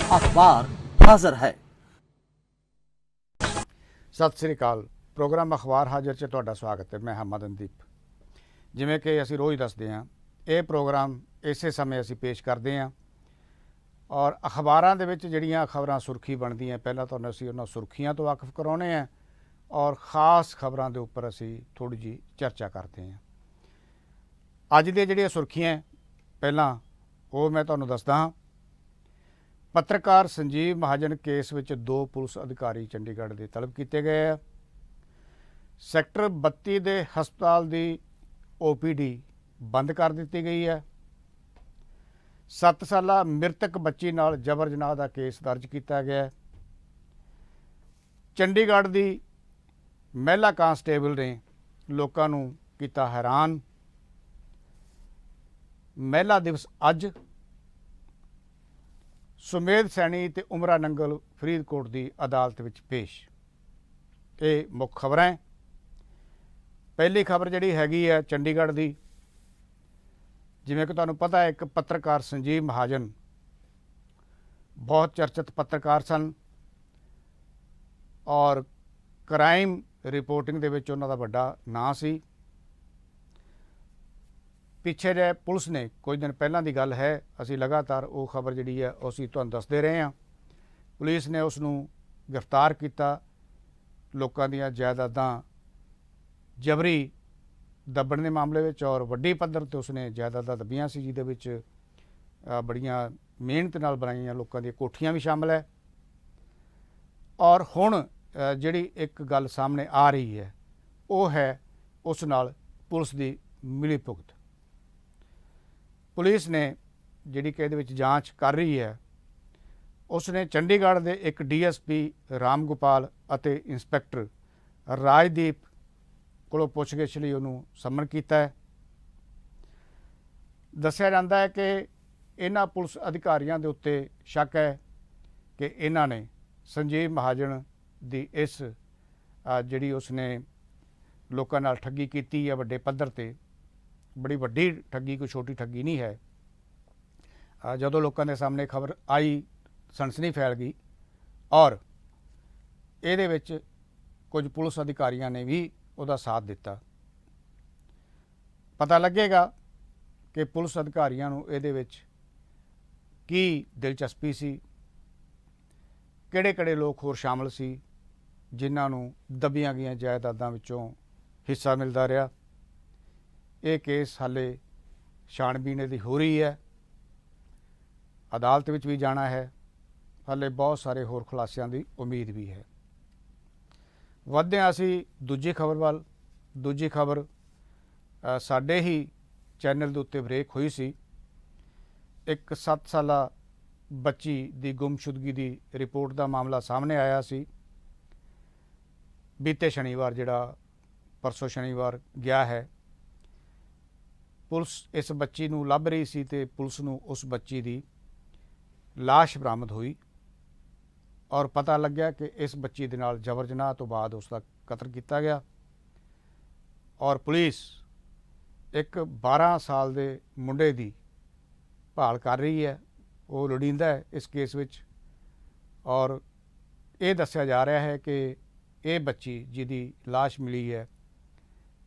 अखबार हाजिर है। सत श्री अकाल। प्रोग्राम अखबार हाजिर 'ਚ ਤੁਹਾਡਾ ਸਵਾਗਤ ਹੈ। मैं ਹਾਂ ਮਦਨਦੀਪ। ਜਿਵੇਂ ਕਿ ਅਸੀਂ ਰੋਜ਼ ਦੱਸਦੇ ਹਾਂ, ਇਹ ਪ੍ਰੋਗਰਾਮ ਇਸੇ ਸਮੇਂ ਅਸੀਂ ਪੇਸ਼ ਕਰਦੇ ਹਾਂ ਔਰ ਅਖਬਾਰਾਂ ਦੇ ਵਿੱਚ ਜਿਹੜੀਆਂ ਖਬਰਾਂ ਸੁਰਖੀ ਬਣਦੀਆਂ, ਪਹਿਲਾਂ ਤੁਹਾਨੂੰ ਅਸੀਂ ਉਹਨਾਂ ਸੁਰਖੀਆਂ ਤੋਂ ਵਾਕਿਫ ਕਰਾਉਂਦੇ ਹਾਂ ਔਰ ख़ास ਖਬਰਾਂ ਦੇ ਉੱਪਰ ਅਸੀਂ ਥੋੜ੍ਹੀ ਜਿਹੀ ਚਰਚਾ ਕਰਦੇ ਹਾਂ। ਅੱਜ ਦੀਆਂ ਜਿਹੜੀਆਂ ਸੁਰਖੀਆਂ ਪਹਿਲਾਂ ਉਹ ਮੈਂ ਤੁਹਾਨੂੰ ਦੱਸਦਾ ਹਾਂ। ਪੱਤਰਕਾਰ ਸੰਜੀਵ ਮਹਾਜਨ ਕੇਸ ਵਿੱਚ 2 ਪੁਲਿਸ ਅਧਿਕਾਰੀ ਚੰਡੀਗੜ੍ਹ ਦੇ ਤਲਬ ਕੀਤੇ ਗਏ ਹੈ। ਸੈਕਟਰ 32 ਦੇ ਹਸਪਤਾਲ ਦੀ OPD ਬੰਦ ਕਰ ਦਿੱਤੀ ਗਈ ਹੈ। 7 ਸਾਲਾ ਮ੍ਰਿਤਕ ਬੱਚੀ ਨਾਲ ਜਬਰ ਜਨਾਹ ਦਾ ਕੇਸ ਦਰਜ ਕੀਤਾ ਗਿਆ ਹੈ। ਚੰਡੀਗੜ੍ਹ ਦੀ ਮਹਿਲਾ ਕਾਂਸਟੇਬਲ ਨੇ ਲੋਕਾਂ ਨੂੰ ਕੀਤਾ ਹੈਰਾਨ। ਮਹਿਲਾ ਦਿਵਸ ਅੱਜ। ਸੁਮੇਧ ਸੈਣੀ ਤੇ ਉਮਰਾ ਨੰਗਲ ਫਰੀਦਕੋਟ ਦੀ ਅਦਾਲਤ ਵਿੱਚ ਪੇਸ਼। ਇਹ ਮੁੱਖ ਖਬਰਾਂ। ਪਹਿਲੀ ਖਬਰ ਜਿਹੜੀ ਹੈਗੀ ਹੈ ਚੰਡੀਗੜ੍ਹ ਦੀ, ਜਿਵੇਂ ਕਿ ਤੁਹਾਨੂੰ ਪਤਾ ਹੈ, ਇੱਕ ਪੱਤਰਕਾਰ ਸੰਜੀਵ ਮਹਾਜਨ ਬਹੁਤ ਚਰਚਿਤ ਪੱਤਰਕਾਰ ਸਨ ਔਰ ਕ੍ਰਾਈਮ ਰਿਪੋਰਟਿੰਗ ਦੇ ਵਿੱਚ ਉਹਨਾਂ ਦਾ ਵੱਡਾ ਨਾਂ ਸੀ। ਪਿੱਛੇ ਜਿਹੇ ਪੁਲਿਸ ਨੇ, ਕੁਝ ਦਿਨ ਪਹਿਲਾਂ ਦੀ ਗੱਲ ਹੈ, ਅਸੀਂ ਲਗਾਤਾਰ ਉਹ ਖਬਰ ਜਿਹੜੀ ਹੈ ਉਹ ਅਸੀਂ ਤੁਹਾਨੂੰ ਦੱਸਦੇ ਰਹੇ ਹਾਂ, ਪੁਲਿਸ ਨੇ ਉਸ ਨੂੰ ਗ੍ਰਿਫਤਾਰ ਕੀਤਾ। ਲੋਕਾਂ ਦੀਆਂ ਜਾਇਦਾਦਾਂ ਜਬਰੀ ਦੱਬਣ ਦੇ ਮਾਮਲੇ ਵਿੱਚ ਔਰ ਵੱਡੀ ਪੱਧਰ 'ਤੇ ਉਸਨੇ ਜਾਇਦਾਦਾਂ ਦੱਬੀਆਂ ਸੀ, ਜਿਹਦੇ ਵਿੱਚ ਬੜੀਆਂ ਮਿਹਨਤ ਨਾਲ ਬਣਾਈਆਂ ਲੋਕਾਂ ਦੀਆਂ ਕੋਠੀਆਂ ਵੀ ਸ਼ਾਮਲ ਹੈ। ਔਰ ਹੁਣ ਜਿਹੜੀ ਇੱਕ ਗੱਲ ਸਾਹਮਣੇ ਆ ਰਹੀ ਹੈ ਉਹ ਹੈ ਉਸ ਨਾਲ ਪੁਲਿਸ ਦੀ ਮਿਲੀ ਭੁਗਤ। ਪੁਲਿਸ ਨੇ ਜਿਹੜੀ ਕਿ ਇਹਦੇ ਵਿੱਚ ਜਾਂਚ ਕਰ ਰਹੀ ਹੈ, ਉਸਨੇ ਚੰਡੀਗੜ੍ਹ ਦੇ ਇੱਕ DSP ਰਾਮ ਗੋਪਾਲ ਅਤੇ ਇੰਸਪੈਕਟਰ ਰਾਜਦੀਪ ਕੋਲੋਂ ਪੁੱਛਗਿੱਛ ਲਈ ਉਹਨੂੰ ਸਮਨ ਕੀਤਾ ਹੈ। ਦੱਸਿਆ ਜਾਂਦਾ ਹੈ ਕਿ ਇਹਨਾਂ ਪੁਲਿਸ ਅਧਿਕਾਰੀਆਂ ਦੇ ਉੱਤੇ ਸ਼ੱਕ ਹੈ ਕਿ ਇਹਨਾਂ ਨੇ ਸੰਜੀਵ ਮਹਾਜਨ ਦੀ ਇਸ ਜਿਹੜੀ ਉਸਨੇ ਲੋਕਾਂ ਨਾਲ ਠੱਗੀ ਕੀਤੀ ਹੈ ਵੱਡੇ ਪੱਧਰ 'ਤੇ, ਬੜੀ ਵੱਡੀ ਠੱਗੀ, ਕੋਈ ਛੋਟੀ ਠੱਗੀ ਨਹੀਂ ਹੈ। ਜਦੋਂ ਲੋਕਾਂ ਦੇ ਸਾਹਮਣੇ ਖਬਰ ਆਈ, ਸਨਸਨੀ ਫੈਲ ਗਈ ਔਰ ਇਹਦੇ ਵਿੱਚ ਕੁਝ ਪੁਲਿਸ ਅਧਿਕਾਰੀਆਂ ਨੇ ਵੀ ਉਹਦਾ ਸਾਥ ਦਿੱਤਾ। ਪਤਾ ਲੱਗੇਗਾ ਕਿ ਪੁਲਿਸ ਅਧਿਕਾਰੀਆਂ ਨੂੰ ਇਹਦੇ ਵਿੱਚ ਕੀ ਦਿਲਚਸਪੀ ਸੀ, ਕਿਹੜੇ-ਕਿਹੜੇ ਲੋਕ ਹੋਰ ਸ਼ਾਮਲ ਸੀ ਜਿਨ੍ਹਾਂ ਨੂੰ ਦੱਬੀਆਂ ਗਈਆਂ ਜਾਇਦਾਦਾਂ ਵਿੱਚੋਂ ਹਿੱਸਾ ਮਿਲਦਾ ਰਿਹਾ। ਇਹ ਕੇਸ ਹਾਲੇ ਛਾਣਬੀਨ ਇਹਦੀ ਹੋ ਰਹੀ ਹੈ, ਅਦਾਲਤ ਵਿੱਚ ਵੀ ਜਾਣਾ ਹੈ, ਹਾਲੇ ਬਹੁਤ ਸਾਰੇ ਹੋਰ ਖੁਲਾਸਿਆਂ ਦੀ ਉਮੀਦ ਵੀ ਹੈ। ਵਧਦੇ ਹਾਂ ਅਸੀਂ ਦੂਜੀ ਖਬਰ ਵੱਲ। ਦੂਜੀ ਖਬਰ ਸਾਡੇ ਹੀ ਚੈਨਲ ਦੇ ਉੱਤੇ ਬ੍ਰੇਕ ਹੋਈ ਸੀ। ਇੱਕ 7 ਸਾਲਾ ਬੱਚੀ ਦੀ ਗੁੰਮਸ਼ੁਦਗੀ ਦੀ ਰਿਪੋਰਟ ਦਾ ਮਾਮਲਾ ਸਾਹਮਣੇ ਆਇਆ ਸੀ। ਬੀਤੇ ਸ਼ਨੀਵਾਰ, ਜਿਹੜਾ ਪਰਸੋਂ ਸ਼ਨੀਵਾਰ ਗਿਆ ਹੈ, ਪੁਲਿਸ ਇਸ ਬੱਚੀ ਨੂੰ ਲੱਭ ਰਹੀ ਸੀ ਤੇ ਪੁਲਿਸ ਨੂੰ ਉਸ ਬੱਚੀ ਦੀ ਲਾਸ਼ ਬਰਾਮਦ ਹੋਈ ਔਰ ਪਤਾ ਲੱਗਿਆ ਕਿ ਇਸ ਬੱਚੀ ਦੇ ਨਾਲ ਜਬਰ ਜਨਾਹ ਤੋਂ ਬਾਅਦ ਉਸ ਦਾ ਕਤਲ ਕੀਤਾ ਗਿਆ ਔਰ ਪੁਲਿਸ ਇੱਕ 12 ਸਾਲ ਦੇ ਮੁੰਡੇ ਦੀ ਭਾਲ ਕਰ ਰਹੀ ਹੈ। ਉਹ ਲੋੜੀਂਦਾ ਹੈ ਇਸ ਕੇਸ ਵਿੱਚ ਔਰ ਇਹ ਦੱਸਿਆ ਜਾ ਰਿਹਾ ਹੈ ਕਿ ਇਹ ਬੱਚੀ ਜਿਹਦੀ ਲਾਸ਼ ਮਿਲੀ ਹੈ,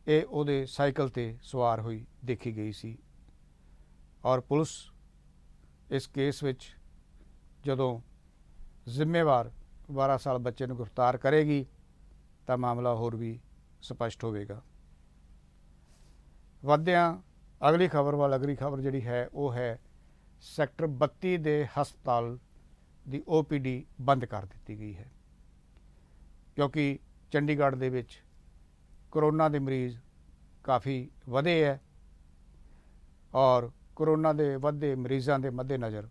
ਇਹ ਉਹਦੇ ਸਾਈਕਲ 'ਤੇ ਸਵਾਰ ਹੋਈ ਦੇਖੀ ਗਈ ਸੀ ਔਰ ਪੁਲਿਸ ਇਸ ਕੇਸ ਵਿੱਚ ਜਦੋਂ ਜ਼ਿੰਮੇਵਾਰ 12 ਸਾਲ ਬੱਚੇ ਨੂੰ ਗ੍ਰਿਫਤਾਰ ਕਰੇਗੀ ਤਾਂ ਮਾਮਲਾ ਹੋਰ ਵੀ ਸਪਸ਼ਟ ਹੋਵੇਗਾ। ਵਧਦੇ ਹਾਂ ਅਗਲੀ ਖਬਰ ਵੱਲ। ਅਗਲੀ ਖਬਰ ਜਿਹੜੀ ਹੈ ਉਹ ਹੈ ਸੈਕਟਰ 32 ਦੇ ਹਸਪਤਾਲ ਦੀ OPD ਬੰਦ ਕਰ ਦਿੱਤੀ ਗਈ ਹੈ, ਕਿਉਂਕਿ ਚੰਡੀਗੜ੍ਹ ਦੇ ਵਿੱਚ ਕਰੋਨਾ ਦੇ ਮਰੀਜ਼ ਕਾਫੀ ਵਧੇ ਹੈ ਔਰ ਕਰੋਨਾ ਦੇ ਵਧਦੇ ਮਰੀਜ਼ਾਂ ਦੇ ਮੱਦੇਨਜ਼ਰ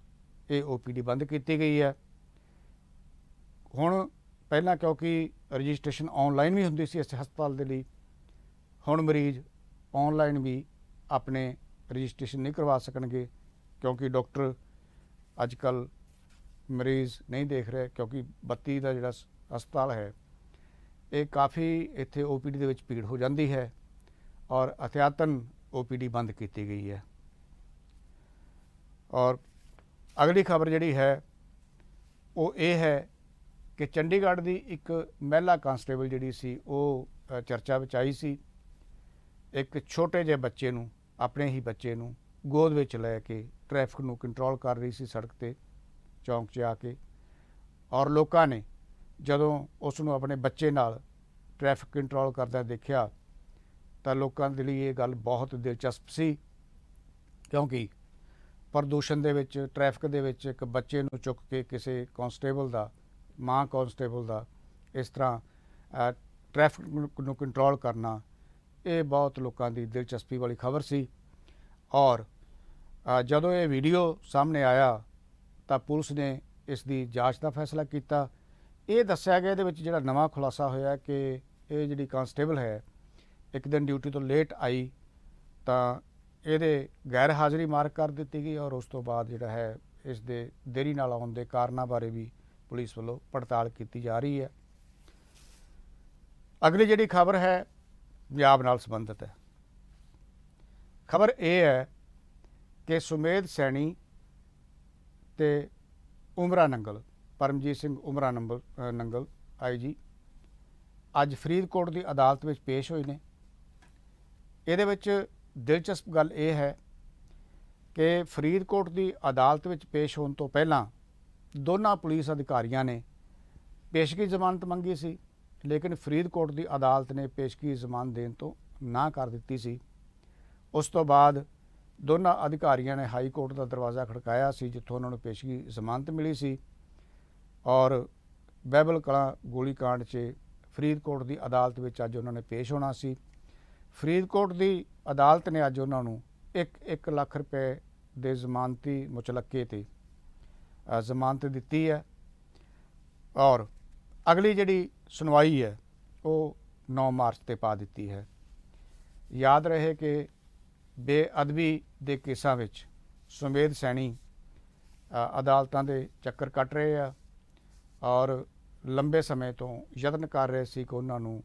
ਇਹ OPD ਬੰਦ ਕੀਤੀ ਗਈ ਹੈ। ਹੁਣ ਪਹਿਲਾਂ ਕਿਉਂਕਿ ਰਜਿਸਟ੍ਰੇਸ਼ਨ ਆਨਲਾਈਨ ਵੀ ਹੁੰਦੀ ਸੀ ਇਸ ਹਸਪਤਾਲ ਦੇ ਲਈ, ਹੁਣ ਮਰੀਜ਼ ਆਨਲਾਈਨ ਵੀ ਆਪਣੇ ਰਜਿਸਟ੍ਰੇਸ਼ਨ ਨਹੀਂ ਕਰਵਾ ਸਕਣਗੇ ਕਿਉਂਕਿ ਡਾਕਟਰ ਅੱਜ ਕੱਲ੍ਹ ਮਰੀਜ਼ ਨਹੀਂ ਦੇਖ ਰਹੇ, ਕਿਉਂਕਿ 32 ਦਾ ਜਿਹੜਾ ਹਸਪਤਾਲ ਹੈ ਇਹ ਕਾਫੀ ਇੱਥੇ OPD ਦੇ ਵਿੱਚ ਭੀੜ ਹੋ ਜਾਂਦੀ ਹੈ ਔਰ ਅਹਤਿਆਤਨ OPD ਬੰਦ ਕੀਤੀ ਗਈ ਹੈ। ਔਰ ਅਗਲੀ ਖਬਰ ਜਿਹੜੀ ਹੈ ਉਹ ਇਹ ਹੈ ਕਿ ਚੰਡੀਗੜ੍ਹ ਦੀ ਇੱਕ ਮਹਿਲਾ ਕਾਂਸਟੇਬਲ ਜਿਹੜੀ ਸੀ ਉਹ ਚਰਚਾ ਵਿੱਚ ਆਈ ਸੀ। ਇੱਕ ਛੋਟੇ ਜਿਹੇ ਬੱਚੇ ਨੂੰ, ਆਪਣੇ ਹੀ ਬੱਚੇ ਨੂੰ ਗੋਦ ਵਿੱਚ ਲੈ ਕੇ ਟ੍ਰੈਫਿਕ ਨੂੰ ਕੰਟਰੋਲ ਕਰ ਰਹੀ ਸੀ ਸੜਕ ਤੇ, ਚੌਂਕ 'ਚ ਆ ਕੇ, ਔਰ ਲੋਕਾਂ ਨੇ ਜਦੋਂ ਉਸ ਨੂੰ ਆਪਣੇ ਬੱਚੇ ਨਾਲ ਟ੍ਰੈਫਿਕ ਕੰਟਰੋਲ ਕਰਦਿਆਂ ਦੇਖਿਆ ਤਾਂ ਲੋਕਾਂ ਦੇ ਲਈ ਇਹ ਗੱਲ ਬਹੁਤ ਦਿਲਚਸਪ ਸੀ, ਕਿਉਂਕਿ ਪ੍ਰਦੂਸ਼ਣ ਦੇ ਵਿੱਚ, ਟ੍ਰੈਫਿਕ ਦੇ ਵਿੱਚ ਇੱਕ ਬੱਚੇ ਨੂੰ ਚੁੱਕ ਕੇ ਕਿਸੇ ਕਾਂਸਟੇਬਲ ਦਾ, ਮਾਂ ਕਾਂਸਟੇਬਲ ਦਾ ਇਸ ਤਰ੍ਹਾਂ ਟ੍ਰੈਫਿਕ ਨੂੰ ਕੰਟਰੋਲ ਕਰਨਾ, ਇਹ ਬਹੁਤ ਲੋਕਾਂ ਦੀ ਦਿਲਚਸਪੀ ਵਾਲੀ ਖਬਰ ਸੀ। ਔਰ ਜਦੋਂ ਇਹ ਵੀਡੀਓ ਸਾਹਮਣੇ ਆਇਆ ਤਾਂ ਪੁਲਿਸ ਨੇ ਇਸ ਦੀ ਜਾਂਚ ਦਾ ਫੈਸਲਾ ਕੀਤਾ। ਇਹ ਦੱਸਿਆ ਗਿਆ ਇਹਦੇ ਵਿੱਚ ਜਿਹੜਾ ਨਵਾਂ ਖੁਲਾਸਾ ਹੋਇਆ ਕਿ ਇਹ ਜਿਹੜੀ ਕਾਂਸਟੇਬਲ ਹੈ, ਇੱਕ ਦਿਨ ਡਿਊਟੀ ਤੋਂ ਲੇਟ ਆਈ ਤਾਂ ਇਹਦੇ ਗੈਰ ਹਾਜ਼ਰੀ ਮਾਰਕ ਕਰ ਦਿੱਤੀ ਗਈ, ਔਰ ਉਸ ਤੋਂ ਬਾਅਦ ਜਿਹੜਾ ਹੈ ਇਸ ਦੇ ਦੇਰੀ ਨਾਲ ਆਉਣ ਦੇ ਕਾਰਨਾਂ ਬਾਰੇ ਵੀ ਪੁਲਿਸ ਵੱਲੋਂ ਪੜਤਾਲ ਕੀਤੀ ਜਾ ਰਹੀ ਹੈ। ਅਗਲੀ ਜਿਹੜੀ ਖਬਰ ਹੈ ਪੰਜਾਬ ਨਾਲ ਸੰਬੰਧਿਤ ਹੈ। ਖਬਰ ਇਹ ਹੈ ਕਿ ਸੁਮੇਧ ਸੈਣੀ ਤੇ ਉਮਰਾ ਨੰਗਲ, ਪਰਮਜੀਤ ਸਿੰਘ ਉਮਰਾ ਨੰਗਲ IG, ਅੱਜ ਫਰੀਦਕੋਟ ਦੀ ਅਦਾਲਤ ਵਿੱਚ ਪੇਸ਼ ਹੋਏ ਨੇ। ਇਹਦੇ ਵਿੱਚ ਦਿਲਚਸਪ ਗੱਲ ਇਹ ਹੈ ਕਿ ਫਰੀਦਕੋਟ ਦੀ ਅਦਾਲਤ ਵਿੱਚ ਪੇਸ਼ ਹੋਣ ਤੋਂ ਪਹਿਲਾਂ ਦੋਨਾਂ ਪੁਲਿਸ ਅਧਿਕਾਰੀਆਂ ਨੇ ਪੇਸ਼ਗੀ ਜ਼ਮਾਨਤ ਮੰਗੀ ਸੀ, ਲੇਕਿਨ ਫਰੀਦਕੋਟ ਦੀ ਅਦਾਲਤ ਨੇ ਪੇਸ਼ਗੀ ਜ਼ਮਾਨਤ ਦੇਣ ਤੋਂ ਨਾ ਕਰ ਦਿੱਤੀ ਸੀ। ਉਸ ਤੋਂ ਬਾਅਦ ਦੋਨਾਂ ਅਧਿਕਾਰੀਆਂ ਨੇ ਹਾਈ ਕੋਰਟ ਦਾ ਦਰਵਾਜ਼ਾ ਖੜਕਾਇਆ ਸੀ, ਜਿੱਥੋਂ ਉਹਨਾਂ ਨੂੰ ਪੇਸ਼ਗੀ ਜ਼ਮਾਨਤ ਮਿਲੀ ਸੀ, ਔਰ ਬਹਿਬਲ ਕਲਾਂ ਗੋਲੀकांड 'ਚ ਫਰੀਦਕੋਟ ਦੀ ਅਦਾਲਤ ਵਿੱਚ ਅੱਜ ਉਹਨਾਂ ਨੇ ਪੇਸ਼ ਹੋਣਾ ਸੀ। ਫਰੀਦਕੋਟ ਦੀ ਅਦਾਲਤ ਨੇ ਅੱਜ ਉਹਨਾਂ ਨੂੰ 1 ਲੱਖ ਰੁਪਏ ਦੇ ਜ਼ਮਾਨਤੀ ਮੁਚਲਕੇ ਤੇ ਜ਼ਮਾਨਤ ਦਿੱਤੀ ਹੈ, ਔਰ ਅਗਲੀ ਜਿਹੜੀ ਸੁਣਵਾਈ ਹੈ ਉਹ 9 ਮਾਰਚ ਤੇ ਪਾ ਦਿੱਤੀ ਹੈ। ਯਾਦ ਰਹੇ ਕਿ ਬੇਅਦਬੀ ਦੇ ਕੇਸਾਂ ਵਿੱਚ ਸੁਮੇਧ ਸੈਣੀ ਅਦਾਲਤਾਂ ਦੇ ਚੱਕਰ ਕੱਟ ਰਹੇ ਆ, ਔਰ ਲੰਬੇ ਸਮੇਂ ਤੋਂ ਯਤਨ ਕਰ ਰਹੇ ਸੀ ਕਿ ਉਹਨਾਂ ਨੂੰ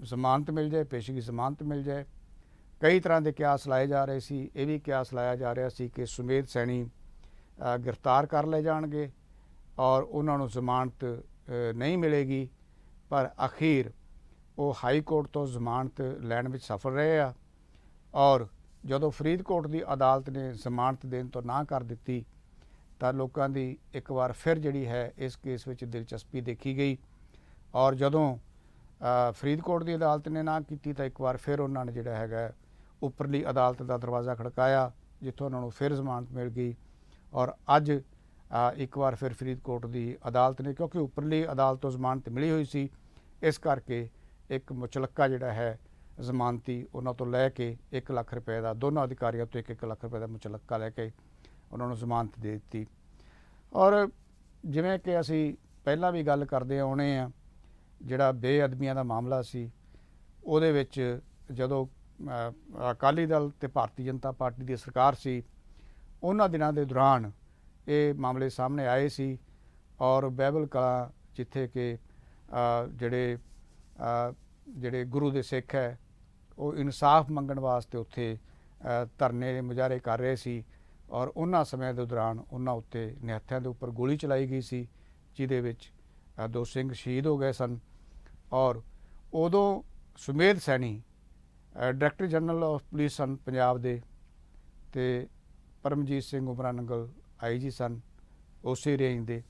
ਜ਼ਮਾਨਤ ਮਿਲ ਜਾਏ, ਪੇਸ਼ਗੀ ਜ਼ਮਾਨਤ ਮਿਲ ਜਾਏ। ਕਈ ਤਰ੍ਹਾਂ ਦੇ ਕਿਆਸ ਲਾਏ ਜਾ ਰਹੇ ਸੀ। ਇਹ ਵੀ ਕਿਆਸ ਲਾਇਆ ਜਾ ਰਿਹਾ ਸੀ ਕਿ ਸੁਮੇਧ ਸੈਣੀ ਗ੍ਰਿਫਤਾਰ ਕਰ ਲਏ ਜਾਣਗੇ ਔਰ ਉਹਨਾਂ ਨੂੰ ਜ਼ਮਾਨਤ ਨਹੀਂ ਮਿਲੇਗੀ, ਪਰ ਅਖੀਰ ਉਹ ਹਾਈ ਕੋਰਟ ਤੋਂ ਜ਼ਮਾਨਤ ਲੈਣ ਵਿੱਚ ਸਫਲ ਰਹੇ ਆ, ਔਰ ਜਦੋਂ ਫਰੀਦਕੋਟ ਦੀ ਅਦਾਲਤ ਨੇ ਜ਼ਮਾਨਤ ਦੇਣ ਤੋਂ ਨਾ ਕਰ ਦਿੱਤੀ ਤਾਂ ਲੋਕਾਂ ਦੀ ਇੱਕ ਵਾਰ ਫਿਰ ਜਿਹੜੀ ਹੈ ਇਸ ਕੇਸ ਵਿੱਚ ਦਿਲਚਸਪੀ ਦੇਖੀ ਗਈ, ਔਰ ਜਦੋਂ ਫਰੀਦਕੋਟ ਦੀ ਅਦਾਲਤ ਨੇ ਨਾ ਕੀਤੀ ਤਾਂ ਇੱਕ ਵਾਰ ਫਿਰ ਉਹਨਾਂ ਨੇ ਜਿਹੜਾ ਹੈਗਾ ਉੱਪਰਲੀ ਅਦਾਲਤ ਦਾ ਦਰਵਾਜ਼ਾ ਖੜਕਾਇਆ, ਜਿੱਥੋਂ ਉਹਨਾਂ ਨੂੰ ਫਿਰ ਜ਼ਮਾਨਤ ਮਿਲ ਗਈ। ਔਰ ਅੱਜ ਇੱਕ ਵਾਰ ਫਿਰ ਫਰੀਦਕੋਟ ਦੀ ਅਦਾਲਤ ਨੇ, ਕਿਉਂਕਿ ਉੱਪਰਲੀ ਅਦਾਲਤ ਤੋਂ ਜ਼ਮਾਨਤ ਮਿਲੀ ਹੋਈ ਸੀ, ਇਸ ਕਰਕੇ ਇੱਕ ਮੁਚਲਕਾ ਜਿਹੜਾ ਹੈ ਜ਼ਮਾਨਤੀ ਉਹਨਾਂ ਤੋਂ ਲੈ ਕੇ 1 ਲੱਖ ਰੁਪਏ ਦਾ, ਦੋਨੋਂ ਅਧਿਕਾਰੀਆਂ ਤੋਂ 1 ਲੱਖ ਰੁਪਏ ਦਾ ਮੁਚਲਕਾ ਲੈ ਕੇ ਉਹਨਾਂ ਨੂੰ ਜ਼ਮਾਨਤ ਦੇ ਦਿੱਤੀ। ਔਰ ਜਿਵੇਂ ਕਿ ਅਸੀਂ ਪਹਿਲਾਂ ਵੀ ਗੱਲ ਕਰਦੇ ਆਉਣੇ ਆ, ਜਿਹੜਾ ਬੇਅਦਬੀਆਂ ਦਾ ਮਾਮਲਾ ਸੀ ਉਹਦੇ ਵਿੱਚ ਜਦੋਂ ਅਕਾਲੀ ਦਲ ਤੇ ਭਾਰਤੀ ਜਨਤਾ ਪਾਰਟੀ ਦੀ ਸਰਕਾਰ ਸੀ, ਉਹਨਾਂ ਦਿਨਾਂ ਦੇ ਦੌਰਾਨ ਇਹ ਮਾਮਲੇ ਸਾਹਮਣੇ ਆਏ ਸੀ, ਔਰ ਬਹਿਬਲ ਕਲਾਂ ਜਿੱਥੇ ਕਿ ਜਿਹੜੇ ਗੁਰੂ ਦੇ ਸਿੱਖ ਹੈ ਉਹ ਇਨਸਾਫ ਮੰਗਣ ਵਾਸਤੇ ਉੱਥੇ ਧਰਨੇ ਮੁਜ਼ਾਹਰੇ ਕਰ ਰਹੇ ਸੀ, ਔਰ ਉਹਨਾਂ ਸਮਿਆਂ ਦੇ ਦੌਰਾਨ ਉਹਨਾਂ ਉੱਤੇ ਨਿਹੱਥਿਆਂ ਦੇ ਉੱਪਰ ਗੋਲੀ ਚਲਾਈ ਗਈ ਸੀ, ਜਿਹਦੇ ਵਿੱਚ 2 ਸਿੰਘ ਸ਼ਹੀਦ ਹੋ ਗਏ ਸਨ। ਔਰ ਉਦੋਂ Sumedh Saini director general of police ਸਨ ਪੰਜਾਬ ਦੇ, ਤੇ ਪਰਮਜੀਤ ਸਿੰਘ ਉਮਰਾ ਨੰਗਲ IG ਸਨ ਉਸੇ ਰੇਂਜ ਦੇ,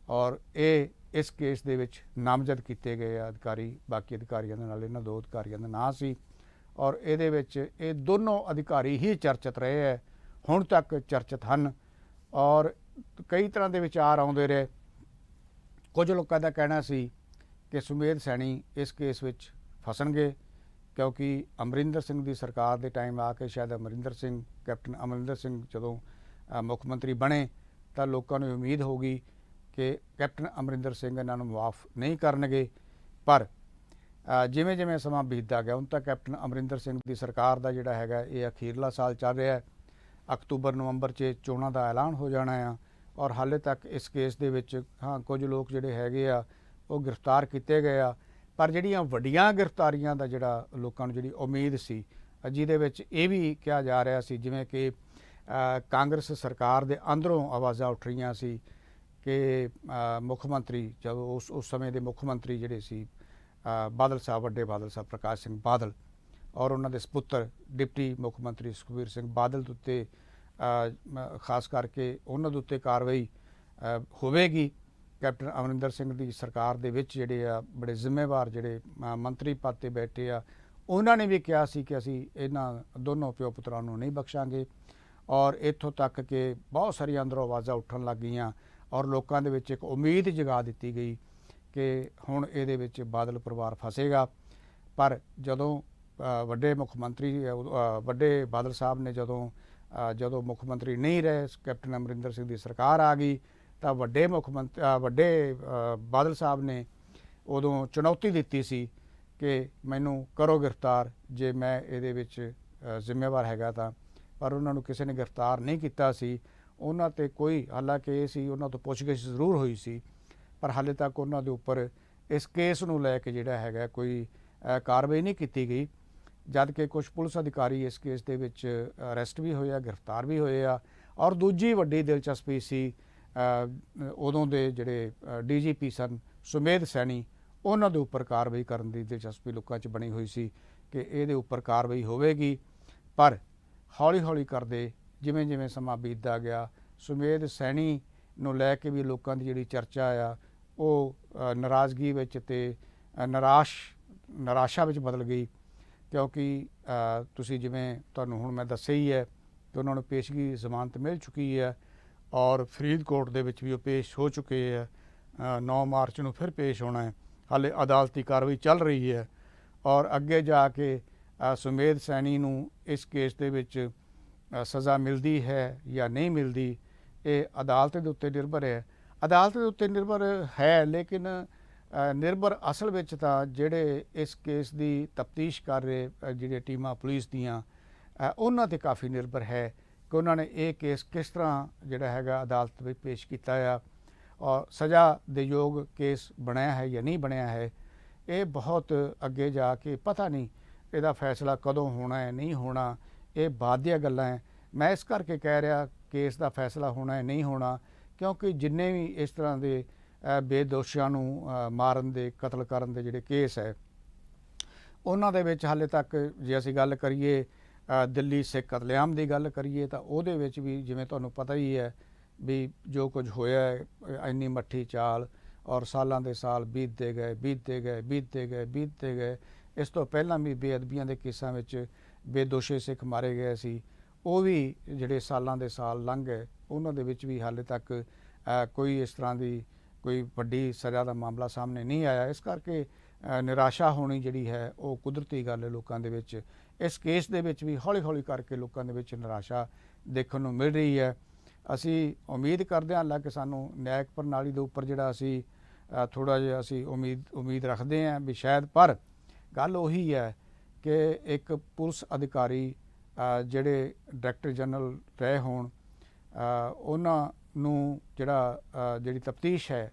ਔਰ ਇਹ ਇਸ ਕੇਸ ਦੇ ਵਿੱਚ ਨਾਮਜ਼ਦ ਕੀਤੇ ਗਏ ਅਧਿਕਾਰੀ, ਬਾਕੀ ਅਧਿਕਾਰੀਆਂ ਦੇ ਨਾਲ ਇਹਨਾਂ 2 ਅਧਿਕਾਰੀਆਂ ਦਾ ਨਾਂ ਸੀ, ਔਰ ਇਹਦੇ ਵਿੱਚ ਇਹ ਦੋਨੋਂ ਅਧਿਕਾਰੀ ਹੀ ਚਰਚਿਤ ਰਹੇ ਹੈ, ਹੁਣ ਤੱਕ ਚਰਚਿਤ ਹਨ, ਔਰ ਕਈ ਤਰ੍ਹਾਂ ਦੇ ਵਿਚਾਰ ਆਉਂਦੇ ਰਹੇ। ਕੁਝ ਲੋਕਾਂ ਦਾ ਕਹਿਣਾ ਸੀ ਕਿ ਸੁਮੇਧ ਸੈਣੀ ਇਸ ਕੇਸ ਵਿੱਚ ਫਸਣਗੇ, ਕਿਉਂਕਿ ਅਮਰਿੰਦਰ ਸਿੰਘ ਦੀ ਸਰਕਾਰ ਦੇ ਟਾਈਮ ਆ ਕੇ ਸ਼ਾਇਦ ਕੈਪਟਨ ਅਮਰਿੰਦਰ ਸਿੰਘ ਜਦੋਂ ਮੁੱਖ ਮੰਤਰੀ ਬਣੇ ਤਾਂ ਲੋਕਾਂ ਨੂੰ ਉਮੀਦ ਹੋ ਗਈ ਕਿ ਕੈਪਟਨ ਅਮਰਿੰਦਰ ਸਿੰਘ ਇਹਨਾਂ ਨੂੰ ਮਾਫ ਨਹੀਂ ਕਰਨਗੇ, ਪਰ ਜਿਵੇਂ ਜਿਵੇਂ ਸਮਾਂ ਬੀਤਦਾ ਗਿਆ ਹੁਣ ਤੱਕ ਕੈਪਟਨ ਅਮਰਿੰਦਰ ਸਿੰਘ ਦੀ ਸਰਕਾਰ ਦਾ ਜਿਹੜਾ ਹੈਗਾ ਇਹ ਅਖੀਰਲਾ ਸਾਲ ਚੱਲ ਰਿਹਾ ਹੈ। ਅਕਤੂਬਰ ਨਵੰਬਰ 'ਚ ਚੋਣਾਂ ਦਾ ਐਲਾਨ ਹੋ ਜਾਣਾ ਆ, ਔਰ ਹਾਲੇ ਤੱਕ ਇਸ ਕੇਸ ਦੇ ਵਿੱਚ ਕੁਝ ਲੋਕ ਜਿਹੜੇ ਹੈਗੇ ਆ ਉਹ ਗ੍ਰਿਫਤਾਰ ਕੀਤੇ ਗਏ ਆ, ਪਰ ਜਿਹੜੀਆਂ ਵੱਡੀਆਂ ਗ੍ਰਿਫਤਾਰੀਆਂ ਦਾ ਜਿਹੜਾ ਲੋਕਾਂ ਨੂੰ ਜਿਹੜੀ ਉਮੀਦ ਸੀ, ਜਿਹਦੇ ਵਿੱਚ ਇਹ ਵੀ ਕਿਹਾ ਜਾ ਰਿਹਾ ਸੀ ਜਿਵੇਂ ਕਿ ਕਾਂਗਰਸ ਸਰਕਾਰ ਦੇ ਅੰਦਰੋਂ ਆਵਾਜ਼ਾਂ ਉੱਠ ਰਹੀਆਂ ਸੀ ਕਿ ਮੁੱਖ ਮੰਤਰੀ ਜਦੋਂ ਉਸ ਸਮੇਂ ਦੇ ਮੁੱਖ ਮੰਤਰੀ ਜਿਹੜੇ ਸੀ ਬਾਦਲ ਸਾਹਿਬ, ਵੱਡੇ ਬਾਦਲ ਸਾਹਿਬ ਪ੍ਰਕਾਸ਼ ਸਿੰਘ ਬਾਦਲ, ਔਰ ਉਹਨਾਂ ਦੇ ਸਪੁੱਤਰ ਡਿਪਟੀ ਮੁੱਖ ਮੰਤਰੀ ਸੁਖਬੀਰ ਸਿੰਘ ਬਾਦਲ ਦੇ ਉੱਤੇ ਖਾਸ ਕਰਕੇ ਉਹਨਾਂ ਦੇ ਉੱਤੇ ਕਾਰਵਾਈ ਹੋਵੇਗੀ। ਕੈਪਟਨ ਅਮਰਿੰਦਰ ਸਿੰਘ ਦੀ ਸਰਕਾਰ ਦੇ ਵਿੱਚ ਜਿਹੜੇ ਆ ਬੜੇ ਜ਼ਿੰਮੇਵਾਰ ਜਿਹੜੇ ਮੰਤਰੀ ਪਦ 'ਤੇ ਬੈਠੇ ਆ, ਉਹਨਾਂ ਨੇ ਵੀ ਕਿਹਾ ਸੀ ਕਿ ਅਸੀਂ ਇਹਨਾਂ ਦੋਨੋਂ ਪਿਓ ਪੁੱਤਰਾਂ ਨੂੰ ਨਹੀਂ ਬਖਸ਼ਾਂਗੇ। ਔਰ ਇੱਥੋਂ ਤੱਕ ਕਿ ਬਹੁਤ ਸਾਰੀਆਂ ਅੰਦਰੋਂ ਆਵਾਜ਼ਾਂ ਉੱਠਣ ਲੱਗ ਗਈਆਂ ਔਰ ਲੋਕਾਂ ਦੇ ਵਿੱਚ ਇੱਕ ਉਮੀਦ ਜਗਾ ਦਿੱਤੀ ਗਈ ਕਿ ਹੁਣ ਇਹਦੇ ਵਿੱਚ ਬਾਦਲ ਪਰਿਵਾਰ ਫਸੇਗਾ। ਪਰ ਜਦੋਂ ਵੱਡੇ ਮੁੱਖ ਮੰਤਰੀ ਵੱਡੇ ਬਾਦਲ ਸਾਹਿਬ ਨੇ ਜਦੋਂ ਮੁੱਖ ਮੰਤਰੀ ਨਹੀਂ ਰਹੇ, ਕੈਪਟਨ ਅਮਰਿੰਦਰ ਸਿੰਘ ਦੀ ਸਰਕਾਰ ਆ ਗਈ, ਤਾਂ ਵੱਡੇ ਬਾਦਲ ਸਾਹਿਬ ਨੇ ਉਦੋਂ ਚੁਣੌਤੀ ਦਿੱਤੀ ਸੀ ਕਿ ਮੈਨੂੰ ਕਰੋ ਗ੍ਰਿਫਤਾਰ ਜੇ ਮੈਂ ਇਹਦੇ ਵਿੱਚ ਜ਼ਿੰਮੇਵਾਰ ਹੈਗਾ ਤਾਂ। ਪਰ ਉਹਨਾਂ ਨੂੰ ਕਿਸੇ ਨੇ ਗ੍ਰਿਫਤਾਰ ਨਹੀਂ ਕੀਤਾ ਸੀ। ਉਹਨਾਂ 'ਤੇ ਕੋਈ, ਹਾਲਾਂਕਿ ਇਹ ਸੀ ਉਹਨਾਂ ਤੋਂ ਪੁੱਛਗਿੱਛ ਜ਼ਰੂਰ ਹੋਈ ਸੀ, ਪਰ ਹਾਲੇ ਤੱਕ ਉਹਨਾਂ ਦੇ ਉੱਪਰ ਇਸ ਕੇਸ ਨੂੰ ਲੈ ਕੇ ਜਿਹੜਾ ਹੈਗਾ ਕੋਈ ਕਾਰਵਾਈ ਨਹੀਂ ਕੀਤੀ ਗਈ। ਜਦ ਕਿ ਕੁਝ ਪੁਲਿਸ ਅਧਿਕਾਰੀ ਇਸ ਕੇਸ ਦੇ ਵਿੱਚ ਅਰੈਸਟ ਵੀ ਹੋਏ ਆ, ਗ੍ਰਿਫਤਾਰ ਵੀ ਹੋਏ ਆ। ਔਰ ਦੂਜੀ ਵੱਡੀ ਦਿਲਚਸਪੀ ਸੀ ਉਦੋਂ ਦੇ ਜਿਹੜੇ DGP ਸਨ ਸੁਮੇਧ ਸੈਣੀ, ਉਹਨਾਂ ਦੇ ਉੱਪਰ ਕਾਰਵਾਈ ਕਰਨ ਦੀ ਦਿਲਚਸਪੀ ਲੋਕਾਂ 'ਚ ਬਣੀ ਹੋਈ ਸੀ ਕਿ ਇਹਦੇ ਉੱਪਰ ਕਾਰਵਾਈ ਹੋਵੇਗੀ। ਪਰ ਹੌਲੀ ਹੌਲੀ ਕਰਦੇ ਜਿਵੇਂ ਜਿਵੇਂ ਸਮਾਂ ਬੀਤਦਾ ਗਿਆ, ਸੁਮੇਧ ਸੈਣੀ ਨੂੰ ਲੈ ਕੇ ਵੀ ਲੋਕਾਂ ਦੀ ਜਿਹੜੀ ਚਰਚਾ ਆ ਉਹ ਨਾਰਾਜ਼ਗੀ ਵਿੱਚ ਤੇ ਨਿਰਾਸ਼ਾ ਵਿੱਚ ਬਦਲ ਗਈ। ਕਿਉਂਕਿ ਤੁਸੀਂ ਜਿਵੇਂ ਤੁਹਾਨੂੰ ਹੁਣ ਮੈਂ ਦੱਸਿਆ ਹੀ ਹੈ ਕਿ ਉਹਨਾਂ ਨੂੰ ਪੇਸ਼ਗੀ ਜ਼ਮਾਨਤ ਮਿਲ ਚੁੱਕੀ ਹੈ ਔਰ ਫਰੀਦਕੋਟ ਦੇ ਵਿੱਚ ਵੀ ਉਹ ਪੇਸ਼ ਹੋ ਚੁੱਕੇ ਹੈ। 9 ਮਾਰਚ ਨੂੰ ਫਿਰ ਪੇਸ਼ ਹੋਣਾ ਹੈ। ਹਾਲੇ ਅਦਾਲਤੀ ਕਾਰਵਾਈ ਚੱਲ ਰਹੀ ਹੈ ਔਰ ਅੱਗੇ ਜਾ ਕੇ ਸੁਮੇਧ ਸੈਣੀ ਨੂੰ ਇਸ ਕੇਸ ਦੇ ਵਿੱਚ ਸਜ਼ਾ ਮਿਲਦੀ ਹੈ ਜਾਂ ਨਹੀਂ ਮਿਲਦੀ, ਇਹ ਅਦਾਲਤ ਦੇ ਉੱਤੇ ਨਿਰਭਰ ਹੈ। ਅਦਾਲਤ ਦੇ ਉੱਤੇ ਨਿਰਭਰ ਹੈ, ਲੇਕਿਨ ਨਿਰਭਰ ਅਸਲ ਵਿੱਚ ਤਾਂ ਜਿਹੜੇ ਇਸ ਕੇਸ ਦੀ ਤਫਤੀਸ਼ ਕਰ ਰਹੇ ਜਿਹੜੀਆਂ ਟੀਮਾਂ ਪੁਲਿਸ ਦੀਆਂ, ਉਹਨਾਂ 'ਤੇ ਕਾਫੀ ਨਿਰਭਰ ਹੈ ਕਿ ਉਹਨਾਂ ਨੇ ਇਹ ਕੇਸ ਕਿਸ ਤਰ੍ਹਾਂ ਜਿਹੜਾ ਹੈਗਾ ਅਦਾਲਤ ਵਿੱਚ ਪੇਸ਼ ਕੀਤਾ ਆ ਔਰ ਸਜ਼ਾ ਦੇ ਯੋਗ ਕੇਸ ਬਣਿਆ ਹੈ ਜਾਂ ਨਹੀਂ ਬਣਿਆ ਹੈ। ਇਹ ਬਹੁਤ ਅੱਗੇ ਜਾ ਕੇ ਪਤਾ ਨਹੀਂ ਇਹਦਾ ਫੈਸਲਾ ਕਦੋਂ ਹੋਣਾ ਹੈ, ਨਹੀਂ ਹੋਣਾ, ਇਹ ਬਾਅਦ ਦੀਆਂ ਗੱਲਾਂ ਹੈ। ਮੈਂ ਇਸ ਕਰਕੇ ਕਹਿ ਰਿਹਾ ਕੇਸ ਦਾ ਫੈਸਲਾ ਹੋਣਾ ਹੈ, ਨਹੀਂ ਹੋਣਾ, ਕਿਉਂਕਿ ਜਿੰਨੇ ਵੀ ਇਸ ਤਰ੍ਹਾਂ ਦੇ ਬੇਦੋਸ਼ੀਆਂ ਨੂੰ ਮਾਰਨ ਦੇ, ਕਤਲ ਕਰਨ ਦੇ ਜਿਹੜੇ ਕੇਸ ਹੈ, ਉਹਨਾਂ ਦੇ ਵਿੱਚ ਹਾਲੇ ਤੱਕ ਜੇ ਅਸੀਂ ਗੱਲ ਕਰੀਏ ਦਿੱਲੀ ਸਿੱਖ ਕਤਲੇਆਮ ਦੀ ਗੱਲ ਕਰੀਏ ਤਾਂ ਉਹਦੇ ਵਿੱਚ ਵੀ ਜਿਵੇਂ ਤੁਹਾਨੂੰ ਪਤਾ ਹੀ ਹੈ ਵੀ ਜੋ ਕੁਝ ਹੋਇਆ ਹੈ, ਇੰਨੀ ਮੱਠੀ ਚਾਲ ਔਰ ਸਾਲਾਂ ਦੇ ਸਾਲ ਬੀਤਦੇ ਗਏ। ਇਸ ਤੋਂ ਪਹਿਲਾਂ ਵੀ ਬੇਅਦਬੀਆਂ ਦੇ ਕੇਸਾਂ ਵਿੱਚ ਬੇਦੋਸ਼ੇ ਸਿੱਖ ਮਾਰੇ ਗਏ ਸੀ, ਉਹ ਵੀ ਜਿਹੜੇ ਸਾਲਾਂ ਦੇ ਸਾਲ ਲੰਘ ਗਏ, ਉਹਨਾਂ ਦੇ ਵਿੱਚ ਵੀ ਹਾਲੇ ਤੱਕ ਕੋਈ ਇਸ ਤਰ੍ਹਾਂ ਦੀ ਕੋਈ ਵੱਡੀ ਸਜ਼ਾ ਦਾ ਮਾਮਲਾ ਸਾਹਮਣੇ ਨਹੀਂ ਆਇਆ। ਇਸ ਕਰਕੇ ਨਿਰਾਸ਼ਾ ਹੋਣੀ ਜਿਹੜੀ ਹੈ ਉਹ ਕੁਦਰਤੀ ਗੱਲ ਹੈ ਲੋਕਾਂ ਦੇ ਵਿੱਚ। ਇਸ ਕੇਸ ਦੇ ਵਿੱਚ ਵੀ ਹੌਲੀ ਹੌਲੀ ਕਰਕੇ ਲੋਕਾਂ ਦੇ ਵਿੱਚ ਨਿਰਾਸ਼ਾ ਦੇਖਣ ਨੂੰ ਮਿਲ ਰਹੀ ਹੈ। ਅਸੀਂ ਉਮੀਦ ਕਰਦੇ ਹਾਂ ਹਾਲਾਂਕਿ ਸਾਨੂੰ ਨਿਆਇਕ ਪ੍ਰਣਾਲੀ ਦੇ ਉੱਪਰ ਜਿਹੜਾ ਅਸੀਂ ਥੋੜ੍ਹਾ ਜਿਹਾ ਅਸੀਂ ਉਮੀਦ ਰੱਖਦੇ ਹਾਂ ਵੀ ਸ਼ਾਇਦ, ਪਰ ਗੱਲ ਉਹੀ ਹੈ ਕਿ ਇੱਕ ਪੁਲਿਸ ਅਧਿਕਾਰੀ ਜਿਹੜੇ ਡਾਇਰੈਕਟਰ ਜਨਰਲ ਰਹੇ ਹੋਣ, ਉਹਨਾਂ ਨੂੰ ਜਿਹੜੀ ਤਫਤੀਸ਼ ਹੈ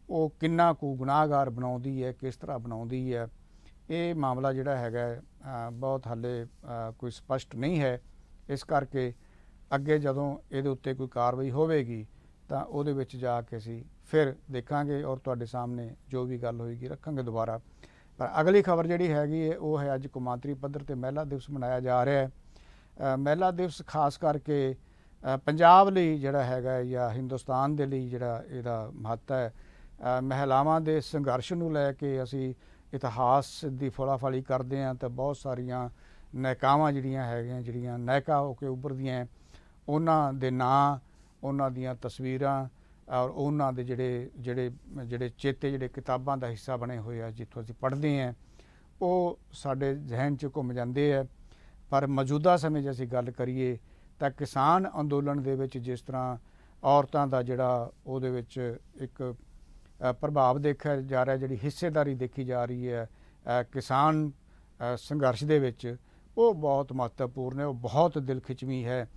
ਉਹ ਕਿੰਨਾ ਕੁ ਗੁਨਾਹਗਾਰ ਬਣਾਉਂਦੀ ਹੈ, ਕਿਸ ਤਰ੍ਹਾਂ ਬਣਾਉਂਦੀ ਹੈ, ਇਹ ਮਾਮਲਾ ਜਿਹੜਾ ਹੈਗਾ ਬਹੁਤ ਹਾਲੇ ਕੋਈ ਸਪਸ਼ਟ ਨਹੀਂ ਹੈ। ਇਸ ਕਰਕੇ ਅੱਗੇ ਜਦੋਂ ਇਹਦੇ ਉੱਤੇ ਕੋਈ ਕਾਰਵਾਈ ਹੋਵੇਗੀ ਤਾਂ ਉਹਦੇ ਵਿੱਚ ਜਾ ਕੇ ਅਸੀਂ ਫਿਰ ਦੇਖਾਂਗੇ ਔਰ ਤੁਹਾਡੇ ਸਾਹਮਣੇ ਜੋ ਵੀ ਗੱਲ ਹੋਏਗੀ ਰੱਖਾਂਗੇ ਦੁਬਾਰਾ। ਪਰ ਅਗਲੀ ਖਬਰ ਜਿਹੜੀ ਹੈਗੀ ਹੈ ਉਹ ਹੈ ਅੱਜ ਕੌਮਾਂਤਰੀ ਪੱਧਰ 'ਤੇ ਮਹਿਲਾ ਦਿਵਸ ਮਨਾਇਆ ਜਾ ਰਿਹਾ ਹੈ। ਮਹਿਲਾ ਦਿਵਸ ਖਾਸ ਕਰਕੇ ਪੰਜਾਬ ਲਈ ਜਿਹੜਾ ਹੈਗਾ ਜਾਂ ਹਿੰਦੁਸਤਾਨ ਦੇ ਲਈ ਜਿਹੜਾ ਇਹਦਾ ਮਹੱਤਵ ਹੈ, ਮਹਿਲਾਵਾਂ ਦੇ ਸੰਘਰਸ਼ ਨੂੰ ਲੈ ਕੇ ਅਸੀਂ ਇਤਿਹਾਸ ਦੀ ਫੋਲਾਫਾਲੀ ਕਰਦੇ ਹਾਂ ਤਾਂ ਬਹੁਤ ਸਾਰੀਆਂ ਨਾਇਕਾਵਾਂ ਜਿਹੜੀਆਂ ਹੈਗੀਆਂ, ਜਿਹੜੀਆਂ ਨਾਇਕਾ ਹੋ ਕੇ ਉੱਭਰਦੀਆਂ, ਉਹਨਾਂ ਦੇ ਨਾਂ, ਉਹਨਾਂ ਦੀਆਂ ਤਸਵੀਰਾਂ ਔਰ ਉਹਨਾਂ ਦੇ ਜਿਹੜੇ ਚੇਤੇ ਜਿਹੜੇ ਕਿਤਾਬਾਂ ਦਾ ਹਿੱਸਾ ਬਣੇ ਹੋਏ ਆ ਜਿੱਥੋਂ ਅਸੀਂ ਪੜ੍ਹਦੇ ਹਾਂ, ਉਹ ਸਾਡੇ ਜ਼ਿਹਨ 'ਚ ਘੁੰਮ ਜਾਂਦੇ ਹੈ। ਪਰ ਮੌਜੂਦਾ ਸਮੇਂ 'ਚ ਅਸੀਂ ਗੱਲ ਕਰੀਏ ਤਾਂ ਕਿਸਾਨ ਅੰਦੋਲਨ ਦੇ ਵਿੱਚ ਜਿਸ ਤਰ੍ਹਾਂ ਔਰਤਾਂ ਦਾ ਜਿਹੜਾ ਉਹਦੇ ਵਿੱਚ ਇੱਕ ਪ੍ਰਭਾਵ ਦੇਖਿਆ ਜਾ ਰਿਹਾ, ਜਿਹੜੀ ਹਿੱਸੇਦਾਰੀ ਦੇਖੀ ਜਾ ਰਹੀ ਹੈ ਕਿਸਾਨ ਸੰਘਰਸ਼ ਦੇ ਵਿੱਚ, ਉਹ ਬਹੁਤ ਮਹੱਤਵਪੂਰਨ ਹੈ, ਉਹ ਬਹੁਤ ਦਿਲ ਖਿੱਚਵੀਂ ਹੈ।